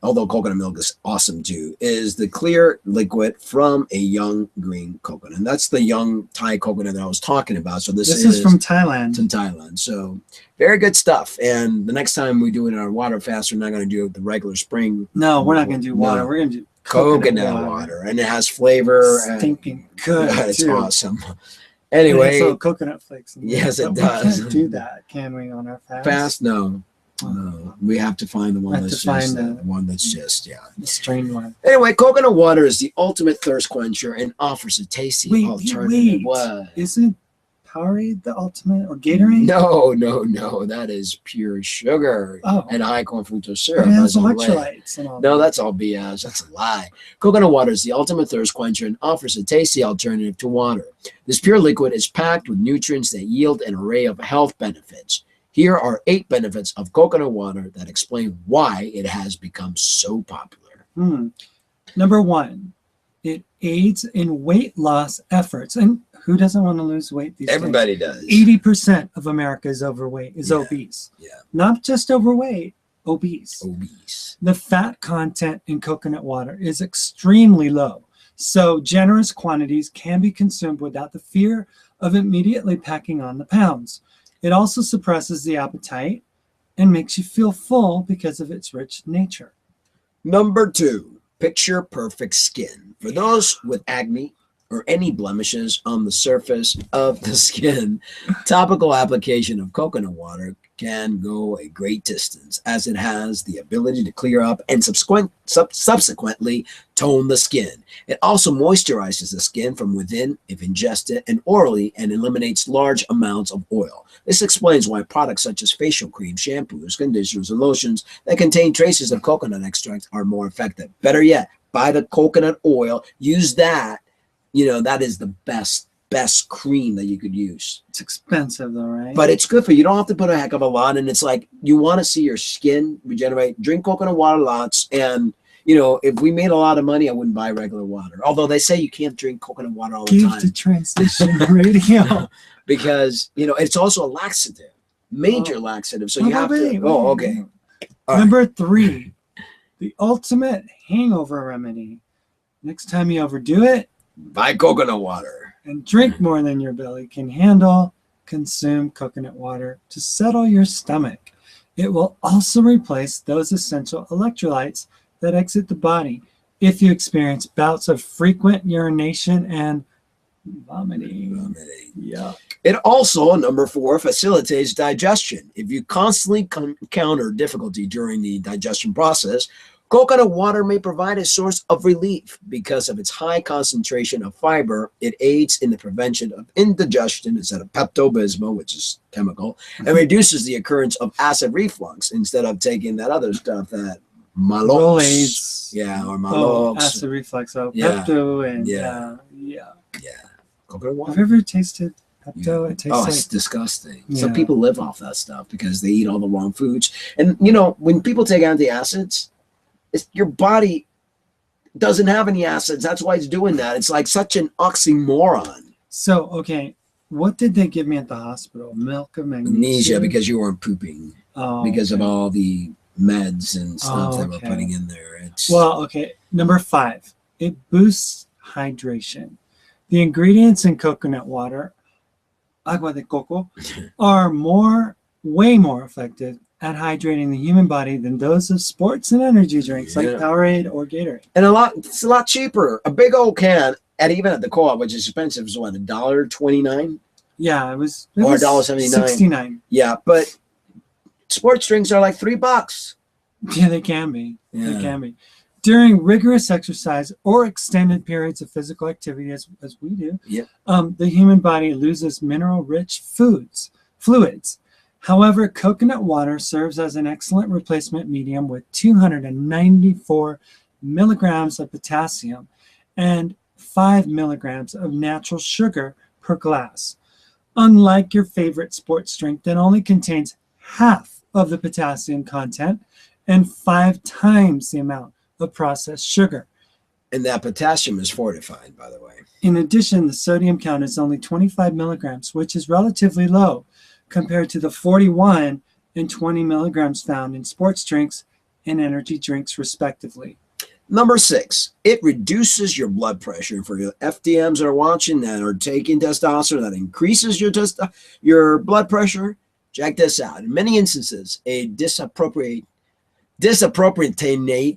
although coconut milk is awesome too, is the clear liquid from a young green coconut. And that's the young Thai coconut that I was talking about. So this is from Thailand. It's in Thailand. So very good stuff. And the next time we do it in our water fast, we're not going to do the regular spring. No, we're not going to do water. No. We're going to do coconut water. And it has flavor. Stinking good. It's awesome. Anyway. So coconut flakes. Yes, it does. We can't do that, can we, on our fast? Fast? No. No, we have to find the one that's just the strained one. Anyway, coconut water is the ultimate thirst quencher and offers a tasty alternative. What? Isn't Powerade the ultimate, or Gatorade? No, that is pure sugar and high corn fructose syrup. It has electrolytes and all. No, that's all BS. That's a lie. Coconut water is the ultimate thirst quencher and offers a tasty alternative to water. This pure liquid is packed with nutrients that yield an array of health benefits. Here are 8 benefits of coconut water that explain why it has become so popular. Number 1, it aids in weight loss efforts. And who doesn't want to lose weight these days? Everybody does. 80% of America is overweight, obese. Yeah. Not just overweight, obese. Obese. The fat content in coconut water is extremely low. So generous quantities can be consumed without the fear of immediately packing on the pounds. It also suppresses the appetite and makes you feel full because of its rich nature. Number 2, picture perfect skin. For those with acne or any blemishes on the surface of the skin, topical application of coconut water can go a great distance, as it has the ability to clear up and subsequently tone the skin. It also moisturizes the skin from within if ingested and orally, and eliminates large amounts of oil. This explains why products such as facial cream, shampoos, conditioners, and lotions that contain traces of coconut extract are more effective. Better yet, buy the coconut oil, use that. That is the best cream that you could use. It's expensive though, right? But it's good for you. You don't have to put a heck of a lot. And it's like, you want to see your skin regenerate, drink coconut water lots. And, if we made a lot of money, I wouldn't buy regular water. Although they say you can't drink coconut water all the time. Give the transition radio. Because, it's also a laxative, major laxative. So you have to. Okay. Number 3, the ultimate hangover remedy. Next time you overdo it, buy coconut water. And drink more than your belly can handle. Consume coconut water to settle your stomach. It will also replace those essential electrolytes that exit the body if you experience bouts of frequent urination and vomiting. Yuck. It also, number 4, facilitates digestion. If you constantly encounter difficulty during the digestion process, coconut water may provide a source of relief. Because of its high concentration of fiber, it aids in the prevention of indigestion instead of Pepto-Bismol, which is chemical, and reduces the occurrence of acid reflux instead of taking that other stuff, that Malox. Or Malox. Acid reflux. Pepto and Coconut water. Have you ever tasted Pepto? Yeah. It tastes it's disgusting. Some people live off that stuff because they eat all the wrong foods. And when people take antacids, your body doesn't have any acids. That's why it's doing that. It's like such an oxymoron. So, okay, what did they give me at the hospital? Milk of magnesia? Because you weren't pooping. Because of all the meds and stuff that we're putting in there. Number 5, it boosts hydration. The ingredients in coconut water, agua de coco, are way more effective at hydrating the human body than those of sports and energy drinks like Powerade or Gatorade. And it's a lot cheaper. A big old can, even at the co-op, which is expensive, is what, $1.29? Yeah, it was $1.79. $69. Yeah, but sports drinks are like $3. Yeah, they can be. Yeah. They can be. During rigorous exercise or extended periods of physical activity, as we do, the human body loses mineral-rich fluids. However, coconut water serves as an excellent replacement medium with 294 milligrams of potassium and 5 milligrams of natural sugar per glass. Unlike your favorite sports drink that only contains half of the potassium content and 5 times the amount of processed sugar. And that potassium is fortified, by the way. In addition, the sodium count is only 25 milligrams, which is relatively low compared to the 41 and 20 milligrams found in sports drinks and energy drinks, respectively. Number 6, it reduces your blood pressure. For your FDMs that are watching that are taking testosterone, that increases your blood pressure. Check this out. In many instances, a disproportionate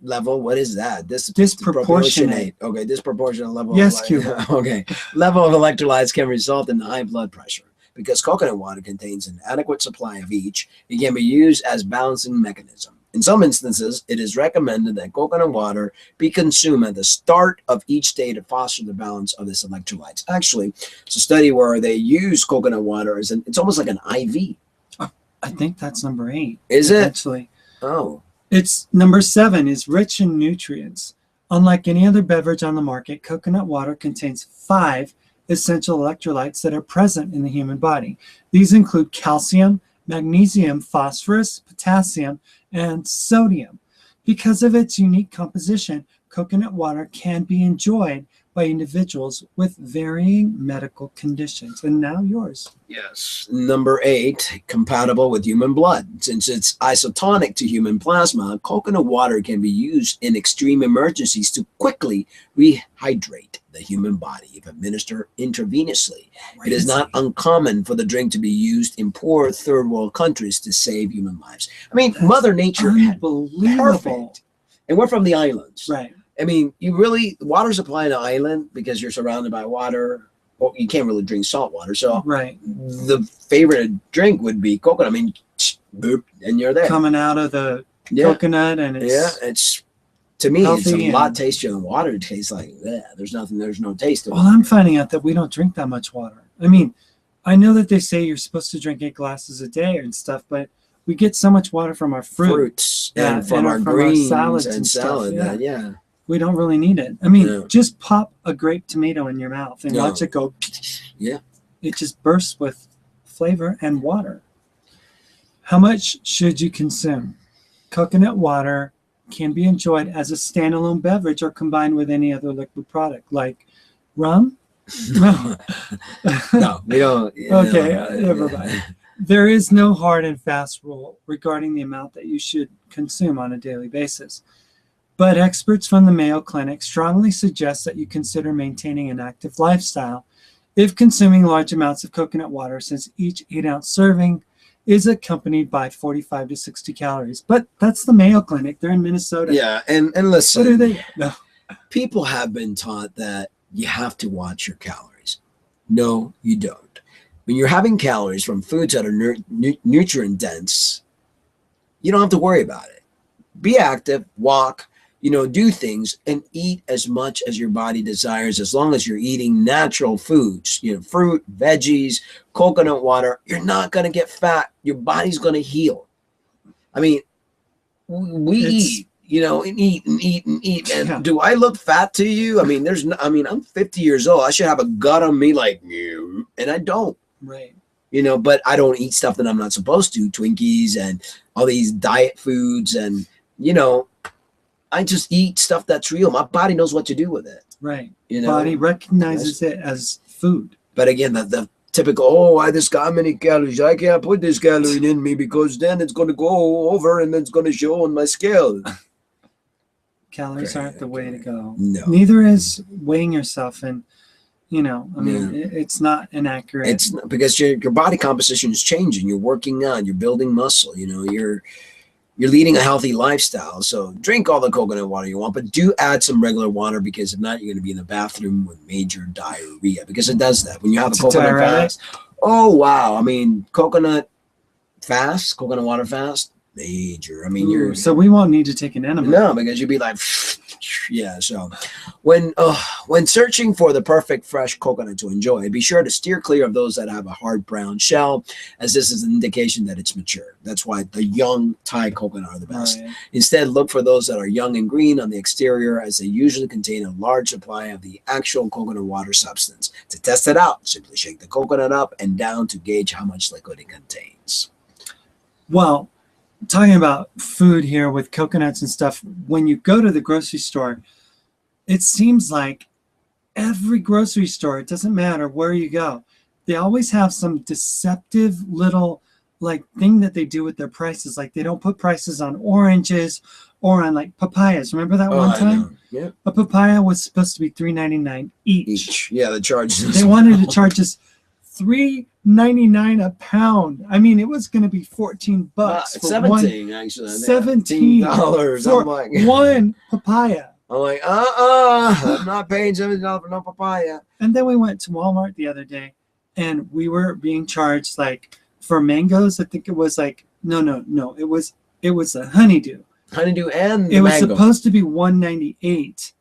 level. What is that? Disproportionate. Okay, disproportionate level. Yes, okay, level of electrolytes can result in high blood pressure. Because coconut water contains an adequate supply of each, it can be used as balancing mechanism. In some instances, it is recommended that coconut water be consumed at the start of each day to foster the balance of this electrolytes. Actually, it's a study where they use coconut water it's almost like an IV. I think that's number 8. Is it? Actually. Oh. It's number 7 is rich in nutrients. Unlike any other beverage on the market, coconut water contains 5 essential electrolytes that are present in the human body. These include calcium, magnesium, phosphorus, potassium, and sodium. Because of its unique composition, coconut water can be enjoyed by individuals with varying medical conditions. And now yours. Yes. Number 8, compatible with human blood. Since it's isotonic to human plasma, coconut water can be used in extreme emergencies to quickly rehydrate the human body if administered intravenously. It is not uncommon for the drink to be used in poor third world countries to save human lives. I mean, that's Mother Nature had perfect. And we're from the islands. Right. I mean, water supply in an island, because you're surrounded by water, well, you can't really drink salt water. So right. The favorite drink would be coconut. I mean, boop, and you're there. Coming out of the coconut, and it's to me, it's a lot tastier than water. It tastes like that. There's no taste. Well, I'm finding out that we don't drink that much water. I mean, I know that they say you're supposed to drink 8 glasses a day and stuff, but we get so much water from our fruits and from our greens salads and salad. Yeah. We don't really need it. I mean, just pop a grape tomato in your mouth and watch it go. Yeah. It just bursts with flavor and water. How much should you consume? Coconut water can be enjoyed as a standalone beverage or combined with any other liquid product like rum. No, we don't. Okay, never mind. There is no hard and fast rule regarding the amount that you should consume on a daily basis. But experts from the Mayo Clinic strongly suggest that you consider maintaining an active lifestyle if consuming large amounts of coconut water, since each 8-ounce serving is accompanied by 45 to 60 calories. But that's the Mayo Clinic. They're in Minnesota. Yeah, and listen. What are they? No. People have been taught that you have to watch your calories. No, you don't. When you're having calories from foods that are nutrient dense, you don't have to worry about it. Be active, walk, do things and eat as much as your body desires, as long as you're eating natural foods, fruit, veggies, coconut water. You're not going to get fat. Your body's going to heal. I mean, we eat, and eat and eat and eat. And do I look fat to you? I mean, I'm 50 years old. I should have a gut on me like you, and I don't. Right. But I don't eat stuff that I'm not supposed to, Twinkies and all these diet foods, and I just eat stuff that's real. My body knows what to do with it. Right. Body recognizes it as food. But again, the typical, I just got many calories. I can't put this calorie in me because then it's going to go over and then it's going to show on my scale. Calories aren't the way to go. No. Neither is weighing yourself. And, it's not inaccurate. It's not, because your body composition is changing. You're working on, you're building muscle. You're leading a healthy lifestyle. So drink all the coconut water you want, but do add some regular water, because if not, you're going to be in the bathroom with major diarrhea, because it does that when you have a coconut fast. Oh, wow. I mean, coconut water fast, major. I mean, so we won't need to take an enema. No, because you'd be like, yeah. So when searching for the perfect fresh coconut to enjoy, be sure to steer clear of those that have a hard brown shell, as this is an indication that it's mature. That's why the young Thai coconut are the best. Right. Instead, look for those that are young and green on the exterior, as they usually contain a large supply of the actual coconut water substance. To test it out, simply shake the coconut up and down to gauge how much liquid it contains. Well, talking about food here with coconuts and stuff, when you go to the grocery store, it seems like every grocery store, it doesn't matter where you go, they always have some deceptive little thing that they do with their prices. Like, they don't put prices on oranges or on like papayas. Remember that one time? Yeah. A papaya was supposed to be $3.99 each. Yeah, the charge. They wanted to charge us $3.99 a pound. I mean, it was going to be $14 for 17 actually. $17 I'm like, one papaya. I'm like, I'm not paying $17 for no papaya. And then we went to Walmart the other day, and we were being charged like for mangoes. I think it was like no. It was a honeydew. Honeydew and it was mango. Supposed to be $1.98,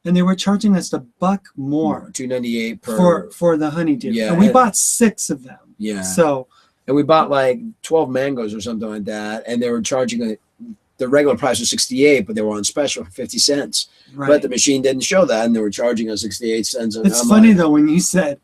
and they were charging us $1 more. $2.98 for the honeydew. Yeah, and we bought 6 of them. Yeah. So. And we bought like 12 mangoes or something like that, and they were charging the regular price was 68, but they were on special for 50 cents. Right. But the machine didn't show that, and they were charging us 68 cents. And it's funny though when you said,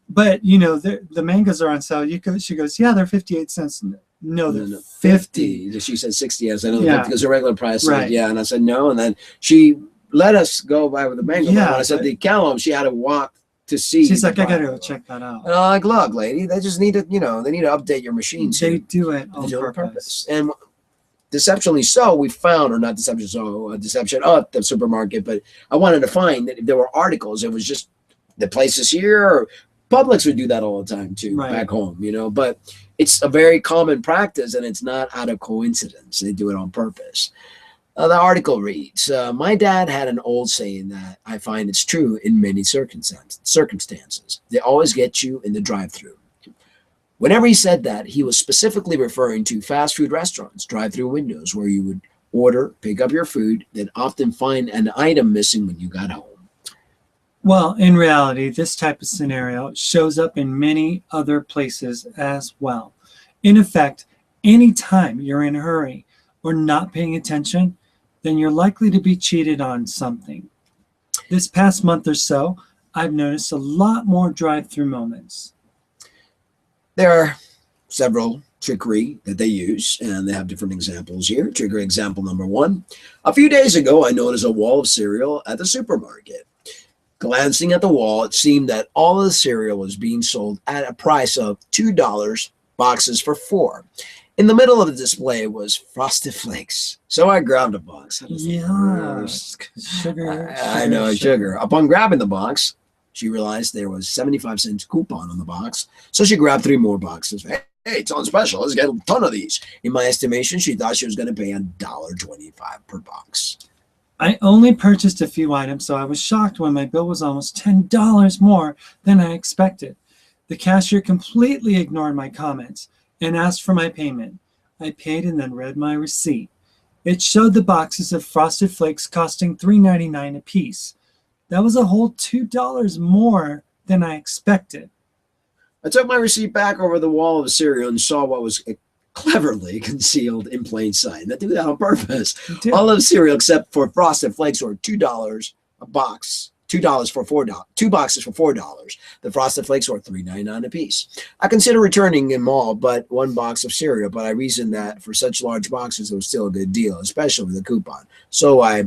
but the mangoes are on sale. She goes, yeah, they're 58 cents. No, they're 50. She said 60. I said, no, yeah. because the regular price. Right. Yeah, and I said no, and then she let us go by with the mango. Yeah, when I said the cantaloupe, she had to walk to see. She's like, I gotta go check that out. And I'm like, look, lady, they just need to, they need to update your machines. They do it on purpose. And deceptionally so, we found, or not deception so, deception at the supermarket, but I wanted to find that if there were articles, it was just the places here, or Publix would do that all the time too, back home, but it's a very common practice, and it's not out of coincidence. They do it on purpose. The article reads, my dad had an old saying that I find it's true in many circumstances. They always get you in the drive-thru. Whenever he said that, he was specifically referring to fast food restaurants, drive-thru windows, where you would order, pick up your food, then often find an item missing when you got home. Well, in reality, this type of scenario shows up in many other places as well. In effect, anytime you're in a hurry or not paying attention, then you're likely to be cheated on something. This past month or so, I've noticed a lot more drive-thru moments. There are several trickery that they use, and they have different examples here. Trickery example number 1. A few days ago, I noticed a wall of cereal at the supermarket. Glancing at the wall, it seemed that all of the cereal was being sold at a price of $2, boxes for $4. In the middle of the display was Frosted Flakes. So I grabbed a box. Yeah, sugar. I know, sugar. Upon grabbing the box, she realized there was 75-cent coupon on the box. So she grabbed 3 more boxes. Hey, it's on special. Let's get a ton of these. In my estimation, she thought she was going to pay $1.25 per box. I only purchased a few items, so I was shocked when my bill was almost $10 more than I expected. The cashier completely ignored my comments and asked for my payment. I paid and then read my receipt. It showed the boxes of Frosted Flakes costing $3.99 a piece. That was a whole $2 more than I expected. I took my receipt back over the wall of cereal and saw what was cleverly concealed in plain sight. They do that on purpose. All of cereal except for Frosted Flakes were $2 a box. $2 for $4. 2 boxes for $4. The Frosted Flakes were $3.99 a piece. I consider returning them all but 1 box of cereal, but I reasoned that for such large boxes it was still a good deal, especially with a coupon. So I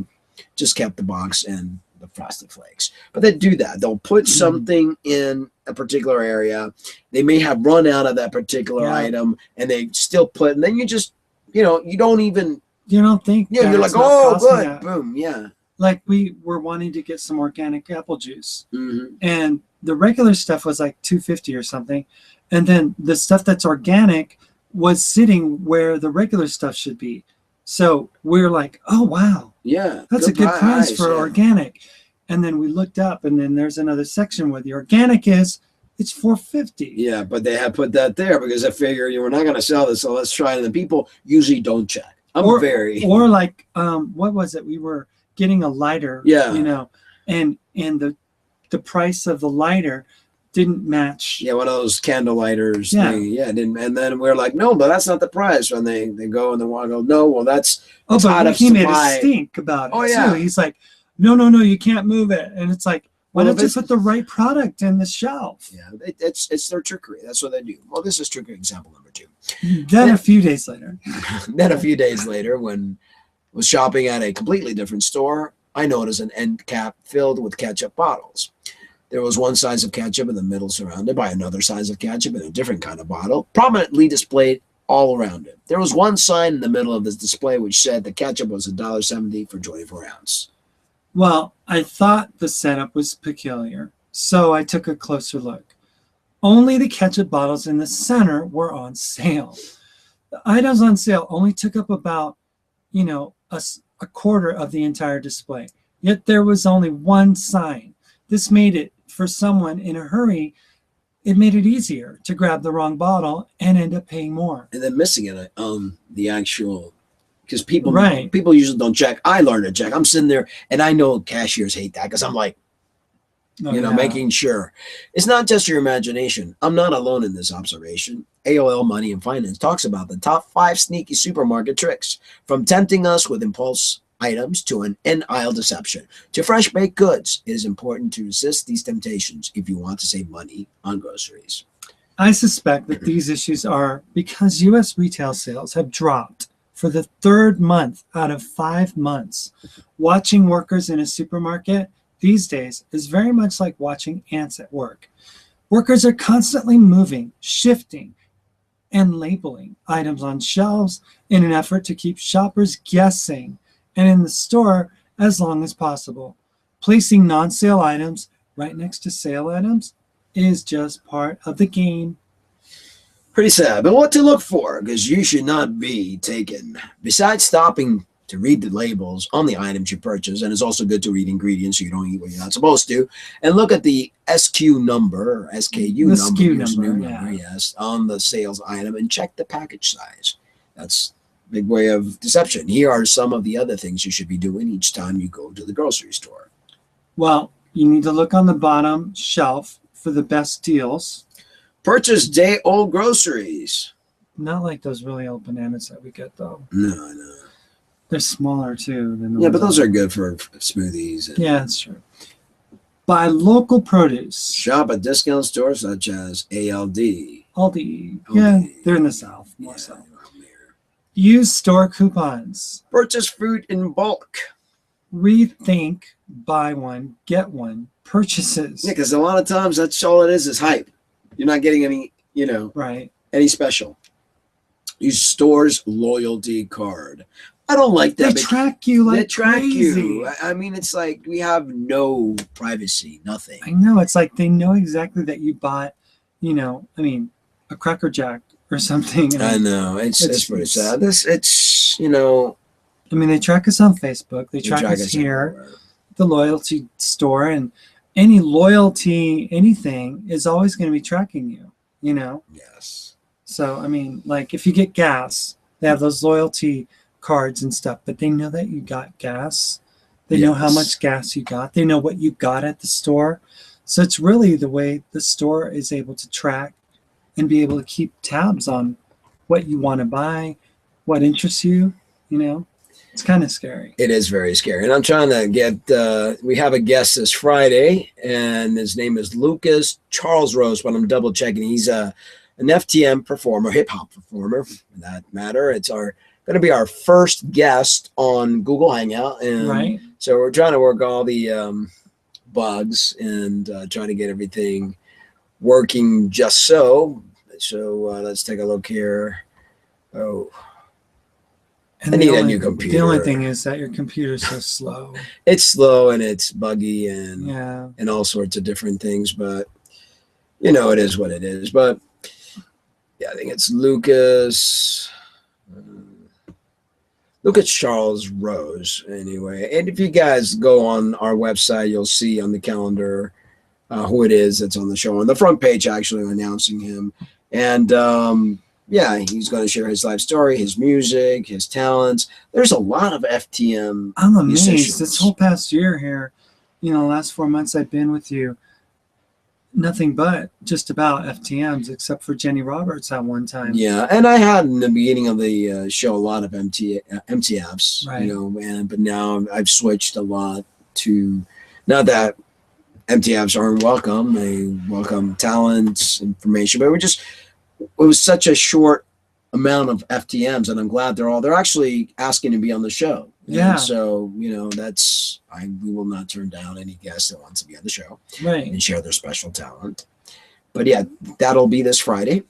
just kept the box and the Frosted Flakes. But they do that. They'll put something in a particular area. They may have run out of that particular item, and they still put, and then you just, you don't even. You don't think. Yeah, you're like, oh, good. Boom. Yeah. Like we were wanting to get some organic apple juice, mm-hmm. and the regular stuff was like $2.50 or something. And then the stuff that's organic was sitting where the regular stuff should be. So we're like, oh, wow. Yeah. That's a good price for organic. And then we looked up, and then there's another section where the organic is. It's $4.50. Yeah, but they have put that there because I figure we're not going to sell this, so let's try it. And the people usually don't check. Or like, what was it? We were getting a lighter. Yeah. And the price of the lighter didn't match. Yeah, one of those candle lighters. Yeah. Didn't. And then we're like, no, but that's not the price. When they go and they want to go, no, well, that's. Oh, but he made a stink about it. Oh, yeah. Too. He's like, no, you can't move it. And it's like, why don't you put the right product in the shelf? Yeah, it's their trickery. That's what they do. Well, this is trickery example number 2. Then a few days later. When I was shopping at a completely different store, I noticed an end cap filled with ketchup bottles. There was one size of ketchup in the middle surrounded by another size of ketchup in a different kind of bottle, prominently displayed all around it. There was one sign in the middle of this display which said the ketchup was $1.70 for 24 ounce. Well, I thought the setup was peculiar, so I took a closer look. Only the ketchup bottles in the center were on sale. The items on sale only took up about, a quarter of the entire display. Yet there was only one sign. This made it, for someone in a hurry, it made it easier to grab the wrong bottle and end up paying more. And then missing it on the actual, because people usually don't check. I learned to check. I'm sitting there, and I know cashiers hate that because I'm like, making sure. It's not just your imagination. I'm not alone in this observation. AOL Money and Finance talks about the top 5 sneaky supermarket tricks, from tempting us with impulse items to an end-aisle deception to fresh baked goods. It is important to resist these temptations if you want to save money on groceries. I suspect that these issues are because U.S. retail sales have dropped for the 3rd month out of 5 months. Watching workers in a supermarket these days is very much like watching ants at work. Workers are constantly moving, shifting, and labeling items on shelves in an effort to keep shoppers guessing and in the store as long as possible. Placing non-sale items right next to sale items is just part of the game. Pretty sad, but what to look for, because you should not be taken. Besides stopping to read the labels on the items you purchase, and it's also good to read ingredients so you don't eat what you're not supposed to, and look at the SKU number, yes, on the sales item, and check the package size. That's big way of deception. Here are some of the other things you should be doing each time you go to the grocery store. Well, you need to look on the bottom shelf for the best deals. Purchase day-old groceries. Not like those really old bananas that we get, though. No. They're smaller, too. Than but those are good for smoothies. Yeah, that's true. Buy local produce. Shop at discount stores such as Aldi. Aldi. Yeah, they're in the South, more so. Use store coupons. Purchase fruit in bulk. Rethink, buy one, get one purchases. Yeah, because a lot of times that's all it is hype. You're not getting any, any special. Use store's loyalty card. I don't like that. They track you like they track crazy. You. I mean, it's like we have no privacy, nothing. I know. It's like they know exactly that you bought, a Cracker Jack or something. I know. It's pretty sad. It's they track us on Facebook. They track us here, everywhere. The loyalty store, and any loyalty, anything is always going to be tracking you, Yes. So, if you get gas, they have those loyalty cards and stuff, but they know that you got gas. They know how much gas you got. They know what you got at the store. So it's really the way the store is able to track and be able to keep tabs on what you want to buy, what interests you, It's kind of scary. It is very scary. And I'm trying to get, we have a guest this Friday, and his name is Lucas Charles Rose, but I'm double checking. He's an FTM performer, hip hop performer, for that matter. It's going to be our first guest on Google Hangout. And so we're trying to work all the bugs and trying to get everything working just so. So let's take a look here. Oh. And I need a new computer. The only thing is that your computer's so slow. It's slow and it's buggy and all sorts of different things, but it is what it is. But yeah, I think it's Lucas Charles Rose anyway. And if you guys go on our website, you'll see on the calendar who it is that's on the show. On the front page, actually announcing him. And he's going to share his life story, his music, his talents. There's a lot of FTM. I'm amazed. Musicians. This whole past year here, last 4 months I've been with you, nothing but just about FTMs, except for Jenny Roberts at one time. Yeah, and I had in the beginning of the show a lot of MTFs, but now I've switched a lot to, not that MTFs aren't welcome. They welcome talents, information, but it was such a short amount of FTMs, and I'm glad they're actually asking to be on the show. Yeah. And so, we will not turn down any guests that wants to be on the show and share their special talent. But yeah, that'll be this Friday.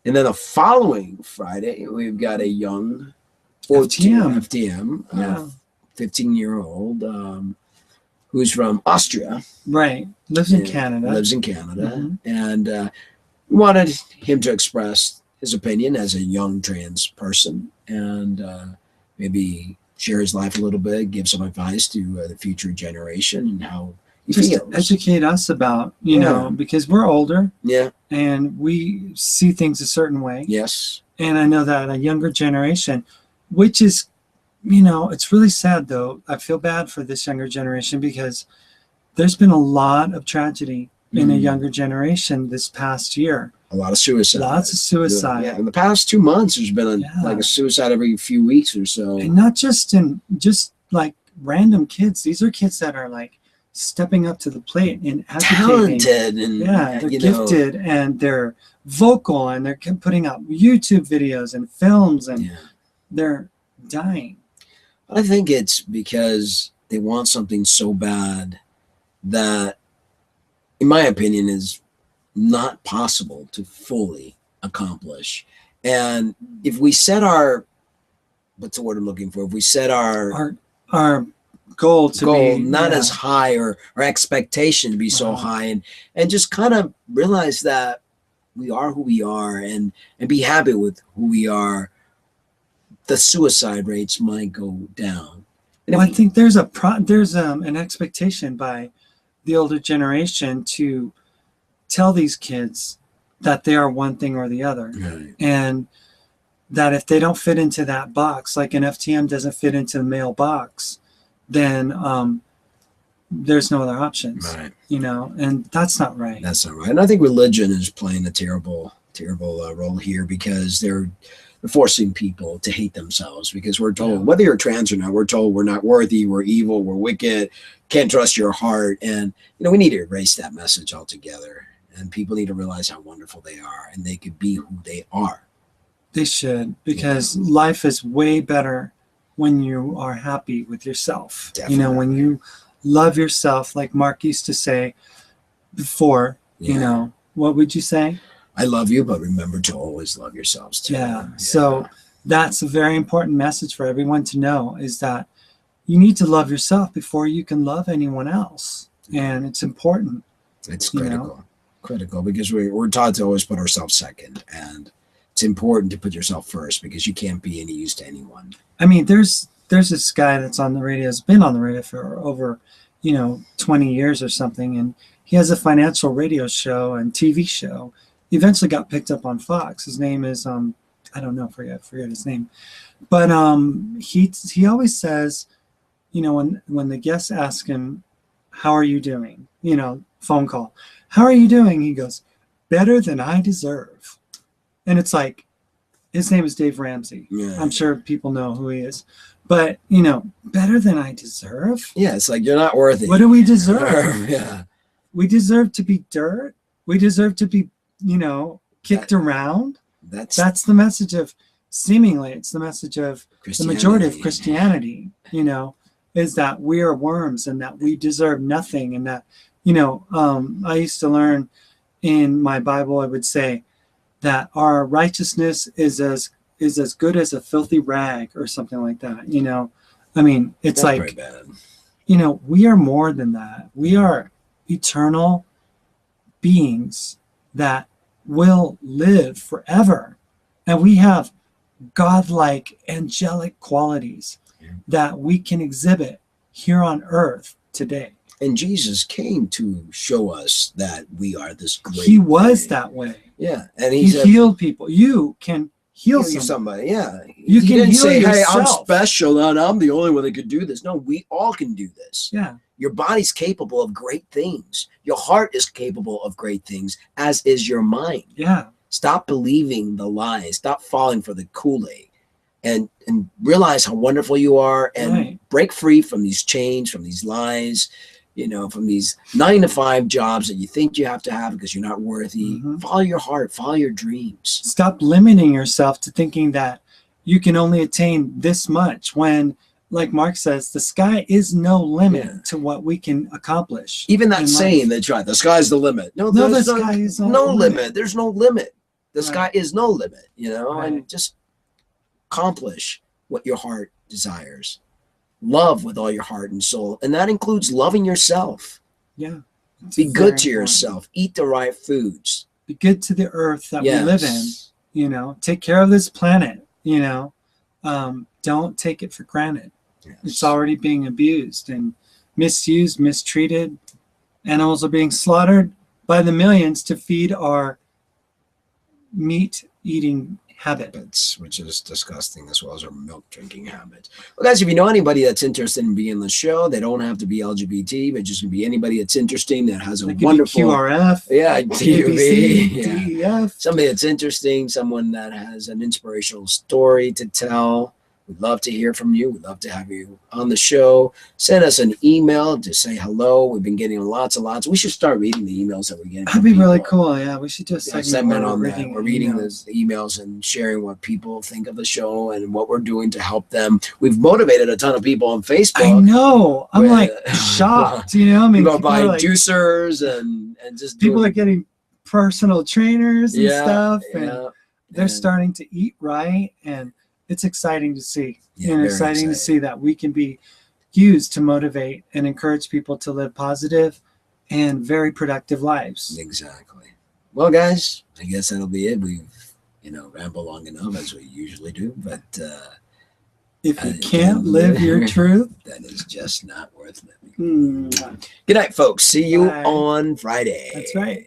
And then the following Friday, we've got a young 14 FTM, 15-year-old who's from Austria. Right. Lives in Canada. And wanted him to express his opinion as a young trans person and maybe share his life a little bit, give some advice to the future generation and how he feels. Educate us about, you know, because we're older. Yeah. And we see things a certain way. Yes. And I know that a younger generation, which is, you know, it's really sad though. I feel bad for this younger generation because there's been a lot of tragedy in a younger generation this past year. A lot of suicide. Lots of suicide. Yeah, in the past 2 months, there's been like a suicide every few weeks or so. And not just like random kids. These are kids that are like stepping up to the plate and advocating. Talented and they're gifted and they're vocal and they're putting out YouTube videos and films and they're dying. I think it's because they want something so bad that, in my opinion, is not possible to fully accomplish. And if we set what's the word I'm looking for? If we set our goal to be not as high or our expectation to be so high and just kind of realize that we are who we are and be happy with who we are, the suicide rates might go down. Well, I think there's an expectation by the older generation to tell these kids that they are one thing or the other. Right. And that if they don't fit into that box, like an FTM doesn't fit into the male box, then there's no other options. Right. You know, and that's not right. That's not right. And I think religion is playing a terrible role here because they're forcing people to hate themselves because we're told, whether you're trans or not, we're told we're not worthy, we're evil, we're wicked, can't trust your heart. And, you know, we need to erase that message altogether. And people need to realize how wonderful they are and they could be who they are. They should, because life is way better when you are happy with yourself. Definitely. You know, when you love yourself, like Mark used to say before, you know, what would you say? I love you, but remember to always love yourselves too. Yeah. So that's a very important message for everyone to know is that you need to love yourself before you can love anyone else. And it's important. It's critical. Critical because we're taught to always put ourselves second. And it's important to put yourself first because you can't be any use to anyone. I mean, there's this guy that's on the radio, has been on the radio for over, 20 years or something. And he has a financial radio show and TV show. He eventually got picked up on Fox. His name is, I don't know, forget his name. But he always says, when the guests ask him, how are you doing? Phone call. How are you doing? He goes, better than I deserve. And it's like, his name is Dave Ramsey. Yeah. I'm sure people know who he is. But, better than I deserve? Yeah, it's like you're not worthy. What do we deserve? Yeah. We deserve to be dirt. We deserve to be, kicked around. That's the message of, seemingly, it's the message of the majority of Christianity, is that we are worms and that we deserve nothing. And that, I used to learn in my Bible, I would say that our righteousness is as good as a filthy rag or something like that. I mean, it's That's like, bad. We are more than that. We are eternal beings that will live forever. And we have godlike angelic qualities that we can exhibit here on earth today. And Jesus came to show us that we are this great. He was that way. Yeah. And he healed people. You can heal somebody. Yeah. You he can didn't heal say, yourself. hey, I'm special and I'm the only one that could do this. No, we all can do this. Yeah. Your body's capable of great things. Your heart is capable of great things, as is your mind. Yeah. Stop believing the lies. Stop falling for the Kool-Aid and realize how wonderful you are and break free from these chains, from these lies, from these 9-to-5 jobs that you think you have to have because you're not worthy. Mm-hmm. Follow your heart, follow your dreams. Stop limiting yourself to thinking that you can only attain this much when, like Mark says, the sky is no limit to what we can accomplish. Even that saying that's right, the sky's the limit. No, the sky is no limit. There's no limit. The sky is no limit, you know, and just accomplish what your heart desires. Love with all your heart and soul. And that includes loving yourself. Yeah. Be good to yourself. Eat the right foods. Be good to the earth that we live in. You know, take care of this planet, you know. Don't take it for granted. Yes. It's already being abused and misused, mistreated. Animals are being slaughtered by the millions to feed our meat-eating habits, which is disgusting, as well as our milk-drinking habits. Well, guys, if you know anybody that's interested in being on the show, they don't have to be LGBT, but just can be anybody that's interesting, that has a wonderful QRF, DUV, DEF, somebody that's interesting, someone that has an inspirational story to tell. We'd love to hear from you. We'd love to have you on the show. Send us an email to say hello. We've been getting lots and lots. We should start reading the emails that we're getting. That'd be really cool. Yeah, we should just segment on that. We're reading those emails and sharing what people think of the show and what we're doing to help them. We've motivated a ton of people on Facebook. I know. I'm like shocked. You know, I mean, people buying juicers and just people are getting personal trainers and stuff, and they're starting to eat right, and it's exciting to see, and exciting to see that we can be used to motivate and encourage people to live positive and very productive lives. Exactly. Well, guys, I guess that'll be it. We've, rambled long enough, as we usually do, but if you can't live your truth, then it's just not worth living. Good night, folks. See you on Friday. That's right.